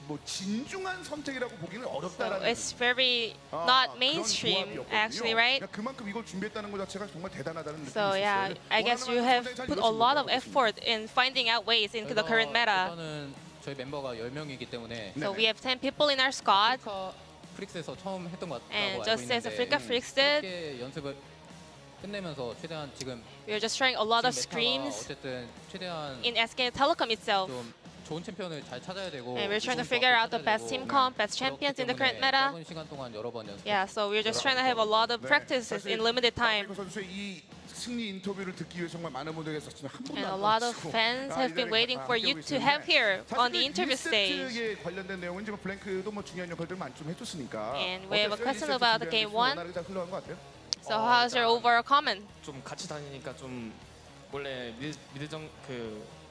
뭐 진중한 선택이라고 보기는 So 어렵다라는. it's very 아, not 그런 mainstream, 조합이었거든요. actually, right? 그러니까 그만큼 이걸 준비했다는 것 자체가 정말 대단하다는 느낌이 So yeah, 있었어요. I guess you have put a lot of effort in finding out ways into the current meta. 일단은 저희 멤버가 10명이기 때문에 So we have 10 people in our squad, 프릭스에서 처음 했던 것 같다고 and 알고 just as 있는데 FLICKR Freaks did, 쉽게 연습을 끝내면서 최대한 지금 we are just trying a lot of 지금 메타가 screens 어쨌든 최대한 in SK telecom itself. 좀 좋은 챔피언을 잘 찾아야 되고 And we're trying to 좋은 figure 조합도 out the 찾아야 best 되고 team comp, best 그렇기 champions in the current 때문에 meta. 짧은 시간 동안 여러 번 연습. Yeah, so we're just trying to have a lot of practices in limited time. FLICKR 선수의 이 승리 인터뷰를 듣기 위해 정말 많은 분들이 계셨지만 한 번도 And a 안 lot of 나오시고 fans have been waiting for you 함께하고 to have 계시는데 here on the 사실 interview 그 stage. 1세트에 관련된 내용은 지금 블랭크도 뭐 중요한 역할들을 많이 좀 해줬으니까. And we have a 어땠어요? question 1세트 about the 준비하는데 game one. 원활하게 잘 흘러간 것 같아요? So how's your overall comment? 좀 같이 다니니까 좀 원래 미드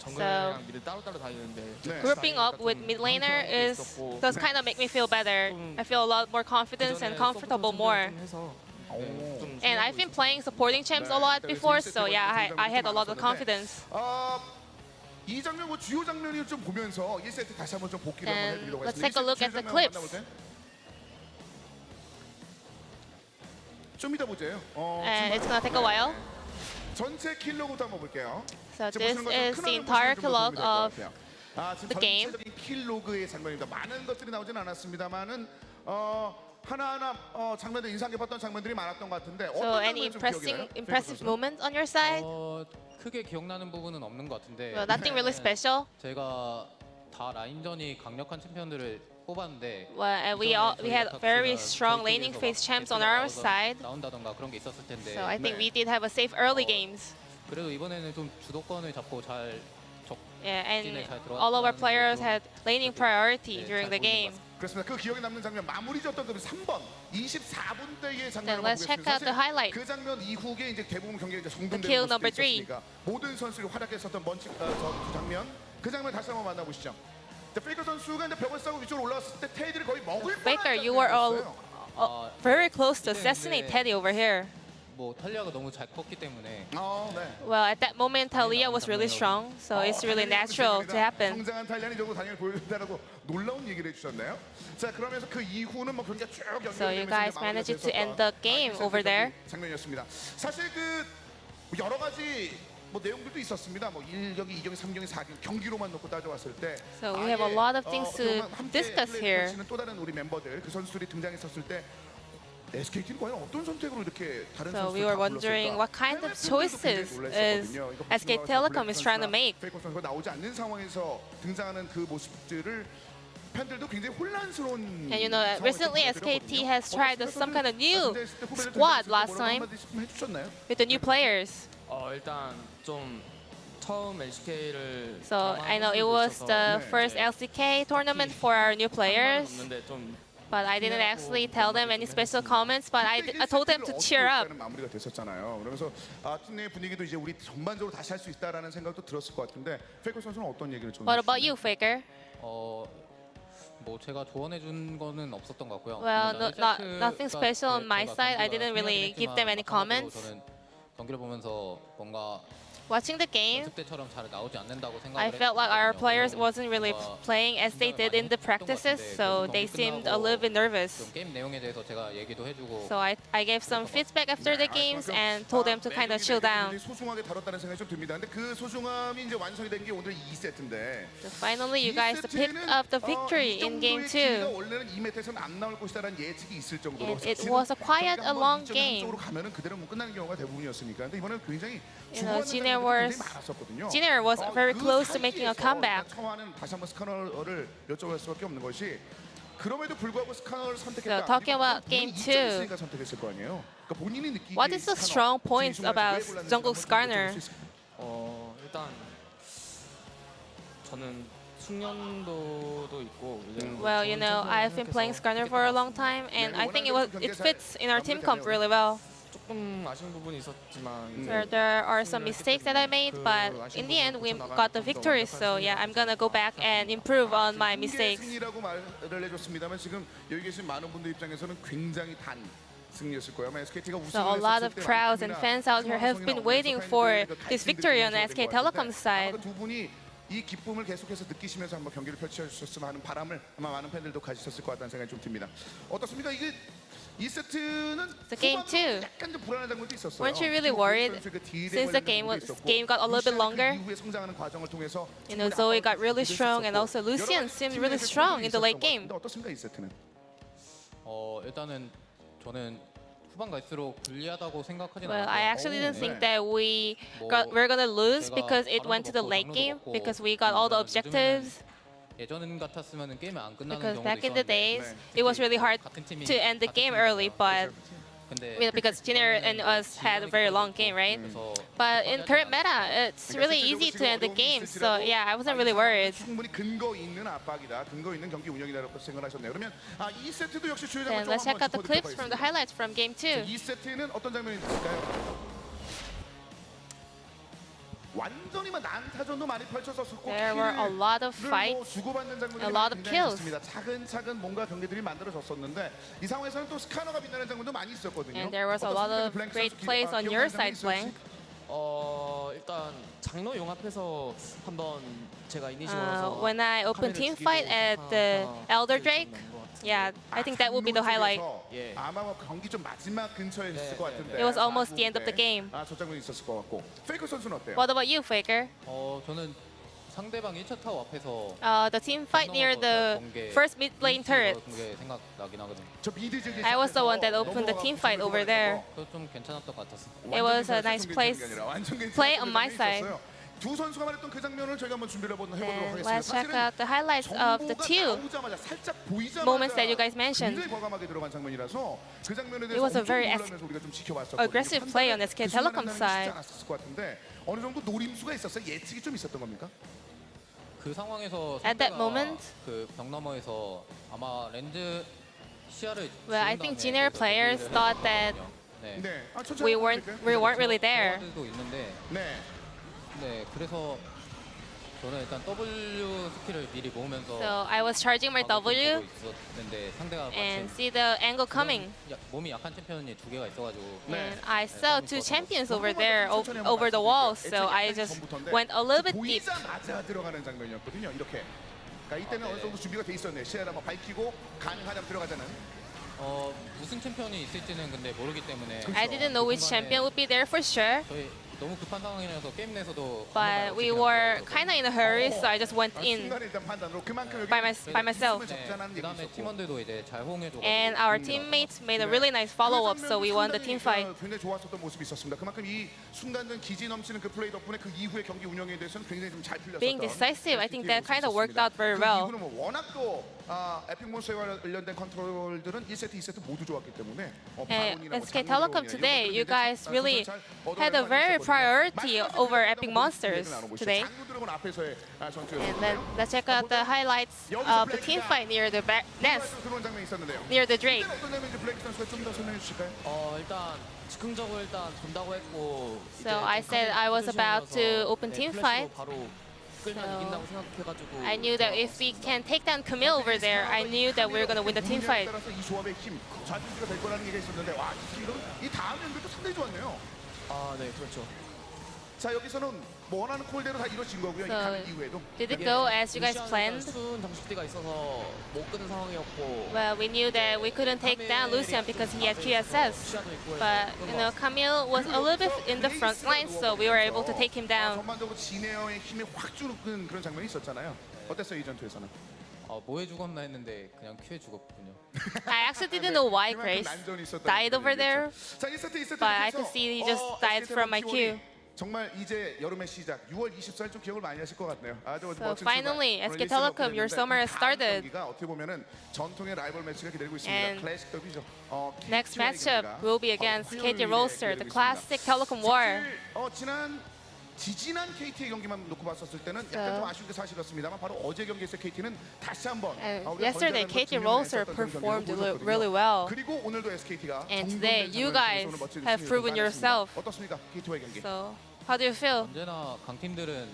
정글이랑 미드 따로따로 다니는데 네. Grouping up with mid laner does kind of make me feel better. I feel a lot more confidence and comfortable more. And I've been playing supporting champs a lot before, so yeah, I had a lot of confidence. 이 장면 뭐 주요 장면을 좀 보면서 1세트 다시 한번 좀 복기를 한번 And 해드리려고 let's 했습니다. take a look 주요 at the 장면 clips. 만나볼까요? 좀 이따 보세요. And it's gonna take a while. 전체 킬로부터 한번 볼게요. So 지금 this 보시는 것처럼 is 큰 the 화면 entire 보시면 좀 도움이 log 될것 of 같아요. 지금 the game. 전체적인 킬로그의 장면입니다. 많은 것들이 나오진 않았습니다만은 하나하나 장면들 인상 깊었던 장면들이 많았던 것 같은데 So 어떤 any 장면이 좀 기억이 나요? impressive moments on your side? 크게 기억나는 부분은 없는 것 같은데 Well, nothing really special. 제가 다 라인전이 강력한 챔피언들을 뽑았는데 Well, and we had very strong laning phase champs on our side. 나온다던가 그런 게 있었을 텐데 So I think we did have a safe early games. 그래도 이번에는 좀 주도권을 잡고 잘 Yeah, and all of our players had laning priority during the game. 그렇습니다. 그 기억에 남는 장면 마무리 졌던 그 3번 24분대의 장면을 Then let's check out the highlight. 그 장면 이후에 이제 대부분 경기가 이제 The 정돈되는 kill 모습이 number 3. 있었으니까 모든 선수들이 활약했었던 그 장면 그 장면 다시 한번 만나보시죠. FLICKR 선수가 이제 벽을 싸고 위쪽으로 올라갔을 때 테이들이 거의 먹을 FLICKR, you were all very close to assassinate Teddy over here. 뭐 탈리아가 너무 잘 컸기 때문에 네. Well, at that moment, Talia was really strong, so it's really natural to happen. 성장한 탈리안이 정도 단연히 보여준다라고 놀라운 얘기를 해주셨네요. 자 그러면서 그 이후는 뭐 경기가 쭉 연결되면서 So you guys 이제 마무리가 managed to 됐었던 end the game over there. 장면이었습니다. 사실 그 여러 가지 뭐 내용들도 있었습니다. 뭐 1경기, 2경기, 3경기, 4경기 경기로만 놓고 따져봤을 때 So we have a lot of things to 함께 discuss 플레이를 here. 펼치는 또 다른 우리 멤버들 그 선수들이 등장했었을 때 SKT는 과연 어떤 선택으로 이렇게 다른 So we 선수들 were wondering what kind of choices is SK Telecom is trying to make. FLICKR 선수가 나오지 않는 상황에서 등장하는 그 모습들을 팬들도 굉장히 혼란스러운. And you know, recently SKT has tried some kind of new squad last time with the new players. 일단 좀 처음 LCK를 So I know it was the first LCK tournament for our new players, but I didn't actually tell them any special comments. But I told them to cheer up. 마무리가 됐었잖아요. 그러면서 팀 내 분위기도 이제 우리 전반적으로 다시 할 수 있다라는 생각도 들었을 것 같은데 FLICKR 선수는 어떤 얘기를 좀? What about you, FLICKR? 뭐 제가 조언해 준 거는 없었던 것 같고요. Well, nothing special on my side. I didn't really give them any comments. 저는 경기를 보면서 뭔가 Watching the game, 연습 때처럼 잘 나오지 않는다고 생각을 I felt like our 했거든요. players wasn't really 뭔가 playing as they did in the practices, so they seemed a little bit nervous. 좀 게임 내용에 대해서 제가 얘기도 해주고 So I gave some feedback after the games and told them to kind of chill down. 소중하게 다뤘다는 생각이 좀 듭니다. 근데 그 소중함이 이제 완성이 된 게 오늘 2세트인데. So finally, you guys picked up the victory in game 2. 원래는 2매트에서는 안 나올 것이다라는 예측이 있을 정도로. And it was a quiet, a long game. 쪽으로 가면은 그대로 뭐 끝나는 경우가 대부분이었으니까. 근데 이번에는 굉장히 You know, Jin Air was very close to making a comeback. 처음에는 다시 한번 스카너를 여쭤볼 수밖에 없는 것이 그럼에도 불구하고 스카너를 선택했다. So talking about game 2, 선택했을 거 아니에요. 그러니까 본인이 느끼기에 what is the strong points about jungle Skarner? 일단 저는 숙련도도 있고 이제 Well, you know, I've been playing Skarner for a long time, and I think it fits in our team comp really well. 조금 아쉬운 부분이 있었지만 There are some mistakes that I made, but in the end, we got the victory. So yeah, I'm gonna go back and improve on my mistakes. 승리라고 말을 해줬습니다만 지금 여기 계신 많은 분들 입장에서는 굉장히 단 승리였을 거예요. 아마 SKT가 So a lot of crowds and fans out here have been waiting for this victory on the SK Telecom side. 두 분이 이 기쁨을 계속해서 느끼시면서 한번 경기를 펼쳐주셨으면 하는 바람을 아마 많은 팬들도 가지셨을 것 같다는 생각이 좀 듭니다. 어떻습니까? 이게 이 세트는 The game two. 약간 좀 불안한 장면도 있었어요. Weren't you really worried since the game got a little bit longer? 이후에 성장하는 과정을 통해서 You know, Zoe got really strong, and also Lucian seemed really strong in the late game. 어떻습니까 이 세트는? 일단은 저는 후반 갈수록 불리하다고 생각하진 Well, I actually didn't Oh, think that we're gonna lose because it went to the late game because we got all the objectives. 예전 같았으면 게임이 안 끝나는 Because 경우도 back in the 있었는데 days, it was really hard 같은 팀이 to end the game early, but 근데 because Jin Air and us had a very long game, right? 그래서 But in current meta, it's really easy to end the game. So yeah, I wasn't really worried. 충분히 근거 있는 압박이다, 근거 있는 경기 운영이다라고 생각하셨네요. 그러면 이 세트도 역시 주요 Then 장면 let's check out the clips from the highlights from game 2. 이 세트는 어떤 장면이 있을까요? 완전히만 난타전도 많이 펼쳐졌었고 There were a lot of fights, 주고받는 장면이 a lot of kills. 있습니다. 차근차근 뭔가 경기들이 만들어졌었는데 이 상황에서는 또 스카너가 빛나는 장면도 많이 있었거든요. And there was a lot of great plays on your side, Blank. 일단 장로 용합해서 한번 제가 이니시어서 When I opened team fight at the Elder Drake, yeah, I think that would be the highlight. 예. 아마 뭐 경기 좀 마지막 근처에 있을 것 같은데. It was almost the end of the game. 저 장면이 있었을 것 같고. 페이커 선수는 어때요? What about you, FLICKR? 저는 상대방 1차 타워 앞에서 The team fight near the first mid lane turret. 게 생각나긴 하거든요. 저 미드 지역에 I was the one that 시작해서 opened the team 넘어가고 fight over there. 그거 좀 괜찮았던 것 같았어요. It was a 완전 nice 괜찮은 place, 장면이 아니라 완전 괜찮은 play on my 장면이 side. 있었어요. 두 선수가 말했던 그 장면을 저희가 한번 준비를 해보도록 And 하겠습니다. let's check out the highlights of the two 나오자마자 살짝 보이자마자 moments that you guys mentioned. 굉장히 과감하게 들어간 장면이라서 그 장면에 It 대해서 was a 엄청 very 놀라면서 우리가 좀 지켜봤었거든요. aggressive play on SK Telecom 그 순간에 side. 쉽지 않았을 것 같은데 어느 정도 노림수가 있었어요. 예측이 좀 있었던 겁니까? 그 상황에서 At that 상대가 moment? 그벽 너머에서 아마 렌즈 시야를 Well, I think Jin Air players thought that 네. 네. we weren't really there. 도 있는데 네. 네 그래서 저는 일단 W 스킬을 미리 모으면서 So I was charging my W 보고 있었는데 상대가 and 마침 see the angle coming. 몸이 약한 챔피언이 두 개가 있어가지고 And I saw two champions over there over the wall, so I just went a little bit deep. 보이자마자 들어가는 장면이었거든요. 이렇게. 그러니까 이때는 어느 정도 준비가 돼 있었네요. 시야를 한번 밝히고 가능하다면 들어가자는. 무슨 챔피언이 있을지는 근데 모르기 때문에 I didn't know which champion would be there for sure, 저희 너무 급한 상황이라서 게임 내에서도 but we were kind of in a hurry, so I just went in 순간에 일단 판단으로 그만큼 여기 by myself. 그다음에 팀원들도 이제 잘 호응해줘가지고 And our teammates made a really nice follow-up, so we won the team fight. 굉장히 좋았었던 모습이 있었습니다. 그만큼 이 순간전 기지 넘치는 그 플레이 덕분에 그 이후의 경기 운영에 대해서는 굉장히 좀 잘 풀렸었던. Being decisive, I think that kind of worked out very well. 그 이후는 뭐 워낙 또 에픽몬스터와 관련된 컨트롤들은 1세트, 2세트 모두 좋았기 때문에 And SK Telecom today, you guys really had a very priority over Epic Monsters today. And then let's check out the highlights of the team fight near the nest, 들어온 장면이 있었는데요. near the Drake. 어떤 장면인지 블랙 선수가 좀 더 설명해 주실까요? 일단 즉흥적으로 일단 돈다고 했고 So I said I was about to open team fight. 바로 끌면 So 이긴다고 생각해가지고 I knew that if we can take down Camille over there, I knew that we were going to win the team fight. 따라서 이 조합의 힘, 좌지우지가 될 거라는 얘기가 있었는데 와, 이 다음 연결도 상당히 좋았네요. 네 그렇죠. 자, 여기서는 뭐 원하는 콜대로 다 이루어진 거고요. 이 So 강 이후에도. did it go as you guys planned? 순 장식대가 있어서 못 끄는 상황이었고 Well, we knew that we couldn't take down Lucian because he had QSS. 시야도 있고 But, you know, Camille was a little bit in the front line, so we were able to take him down. 전반적으로 진에어의 힘이 확 주는 그런 장면이 있었잖아요. 어땠어요, 이 전투에서는? 뭐 해주겠나 했는데 그냥 큐해 죽었군요. I actually didn't know why Grace died over there, 자, 1세트, 2세트 but I could see he just died from my Q. 정말 이제 여름의 시작 6월 24일 좀 기억을 많이 하실 것 같네요. 아주 So 멋진 finally, 출발. SK Telecom, your summer has started. 경기가 어떻게 보면은 전통의 라이벌 매치가 기다리고 있습니다. And 클래식 더비죠. Next matchup will be against KT Rolster, the classic telecom war. 지난 지지난 KT의 경기만 놓고 봤었을 때는 약간 좀 아쉬운 게 사실이었습니다만 바로 어제 경기에서 KT는 다시 한번 Yesterday, KT Rolster performed really well. 그리고 오늘도 SKT가 And today, you guys have proven yourself. 어떻습니까? KT와의 경기. So, how do you feel? 언제나 강팀들은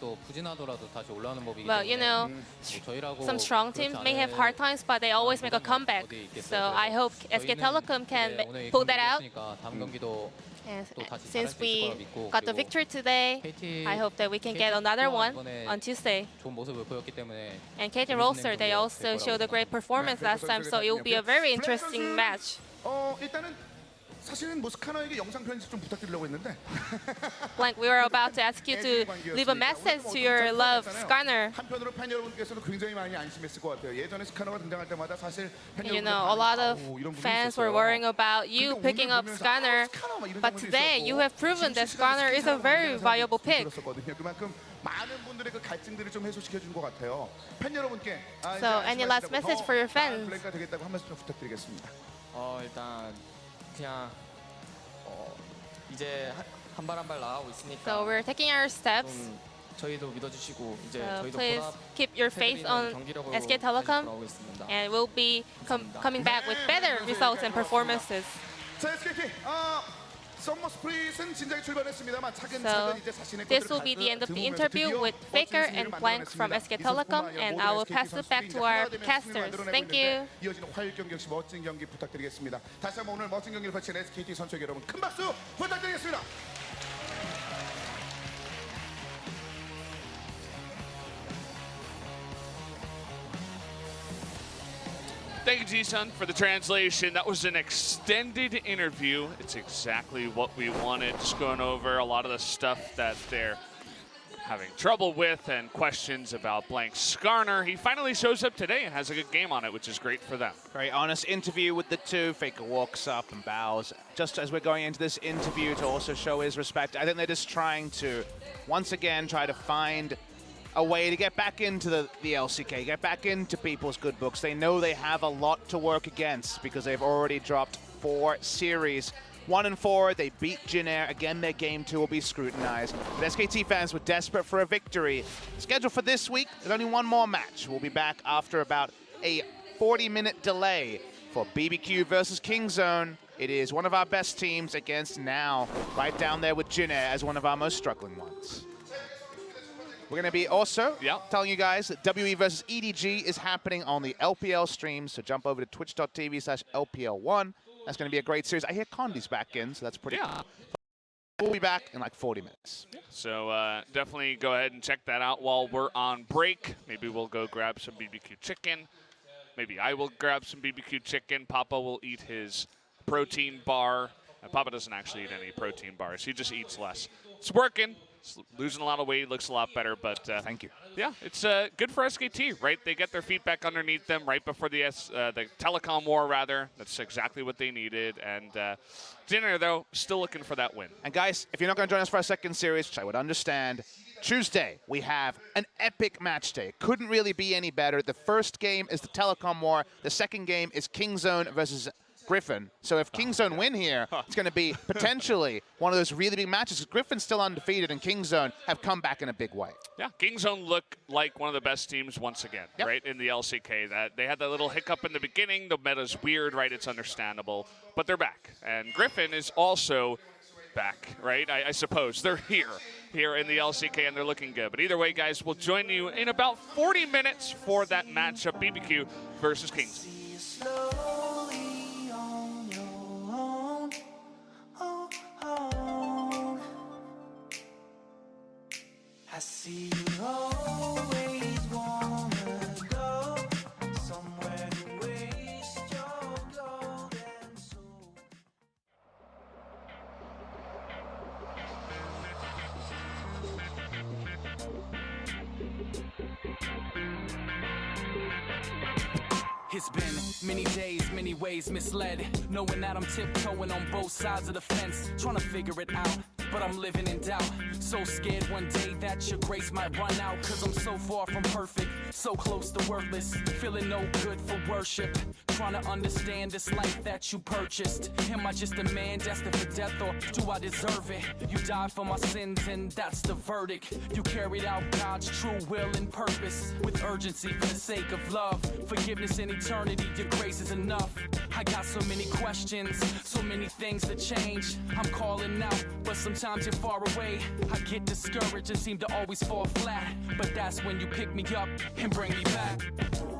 또 부진하더라도 다시 올라오는 법이기 Well, you 때문에 know, 뭐 저희라고 some strong teams may have hard times, but they always make a comeback. So I hope SK Telecom can pull that out. 다음 경기도 And 또 다시 since 잘할 수 있을 we 거라 믿고, got the 그리고 victory today, KT I hope that we can get another one on Tuesday. 좋은 모습을 보였기 때문에 And KT Rolster, they also showed a great performance last time, so it will be a very interesting match. 일단은 사실은 뭐 스카너에게 영상 편지 좀 부탁드리려고 했는데 Blank, we were about to ask you to leave a message to your love, Skarner. 한편으로 팬 여러분께서도 굉장히 많이 안심했을 것 같아요. 예전에 스카너가 등장할 때마다 사실 팬 You 여러분들 know, a lot of 이런 분들이 fans were 있었어요. worrying about you 근데 picking 오늘 up 보면서 Skarner, 스카너 막 이런 but 장면도 today 있었고, you have proven that 지금 Skarner is a very viable pick. 들었었거든요. 그만큼 많은 분들의 그 갈증들을 좀 해소시켜 준 것 같아요. 팬 여러분께 So, any last message for your fans? 블랙가 되겠다고 한 말씀 좀 부탁드리겠습니다. 일단 그냥 이제 한 발 한 발 나가고 있으니까 So we're taking our steps. 좀 저희도 믿어주시고 이제 So 저희도 please keep your faith on SK Telecom, and we'll be coming back with better results and performances. 자, SKT 썸머 스프릿은 진작에 출발했습니다만 So 차근차근 이제 자신의 this will be the end of the interview with FLICKR and Blank from SK Telecom, and I will pass it back to our casters. Thank you. 이어지는 화요일 경기 역시 멋진 경기 부탁드리겠습니다. 다시 한번 오늘 멋진 경기를 펼친 SKT 선수에게 여러분 큰 박수 부탁드리겠습니다. Thank you, Ji-sun, for the translation. That was an extended interview. It's exactly what we wanted. Just going over a lot of the stuff that they're having trouble with and questions about Blank Skarner. He finally shows up today and has a good game on it, which is great for them. Very honest interview with the two. FLICKR walks up and bows. Just as we're going into this interview to also show his respect, I think they're just trying to, once again, try to find a way to get back into the LCK, get back into people's good books. They know they have a lot to work against because they've already dropped 4 series. 1 and 4, they beat Jin Air. Again, their game 2 will be scrutinized. But SKT fans were desperate for a victory. Scheduled for this week, there's only one more match. We'll be back after about a 40-minute delay for BBQ versus Kingzone. It is one of our best teams against now, right down there with Jin Air as one of our most struggling ones. We're going to be also telling you guys that WE versus EDG is happening on the LPL stream, so jump over to twitch.tv/LPL1. That's going to be a great series. I hear Condi's back in, so that's pretty cool. We'll be back in like 40 minutes. So definitely go ahead and check that out while we're on break. Maybe we'll go grab some BBQ chicken. Maybe I will grab some BBQ chicken. Papa will eat his protein bar. Papa doesn't actually eat any protein bars. He just eats less. It's working. He's losing a lot of weight. Looks a lot better. But thank you. Yeah, it's good for SKT, right? They get their feet back underneath them right before the telecom war, rather. That's exactly what they needed. And Jin Air, though, still looking for that win. And guys, if you're not going to join us for our second series, which I would understand, Tuesday, we have an epic match day. Couldn't really be any better. The first game is the telecom war. The second game is Kingzone versus Griffin. So if Kingzone win here, it's going to be potentially one of those really big matches. Griffin's still undefeated, and Kingzone have come back in a big way. Yeah, Kingzone look like one of the best teams once again, right, in the LCK. That they had that little hiccup in the beginning. The meta's weird, right? It's understandable. But they're back. And Griffin is also back, right? I suppose. They're here in the LCK, and they're looking good. But either way, guys, we'll join you in about 40 minutes for that matchup, BBQ versus Kingzone. I see you always wanna go somewhere to waste your golden soul. It's been many days, many ways misled, knowing that I'm tiptoeing on both sides of the fence, trying to figure it out. but I'm living in doubt. So scared one day that your grace might run out. Cause I'm so far from perfect, so close to worthless. Feeling no good for worship. Trying to understand this life that you purchased. Am I just a man destined for death, or do I deserve it? You died for my sins and that's the verdict. You carried out God's true will and purpose with urgency for the sake of love. Forgiveness in eternity, your grace is enough. I got so many questions, so many things to change. I'm calling out, but sometimes you're far away. I get discouraged and seem to always fall flat. But that's when you pick me up and bring me back.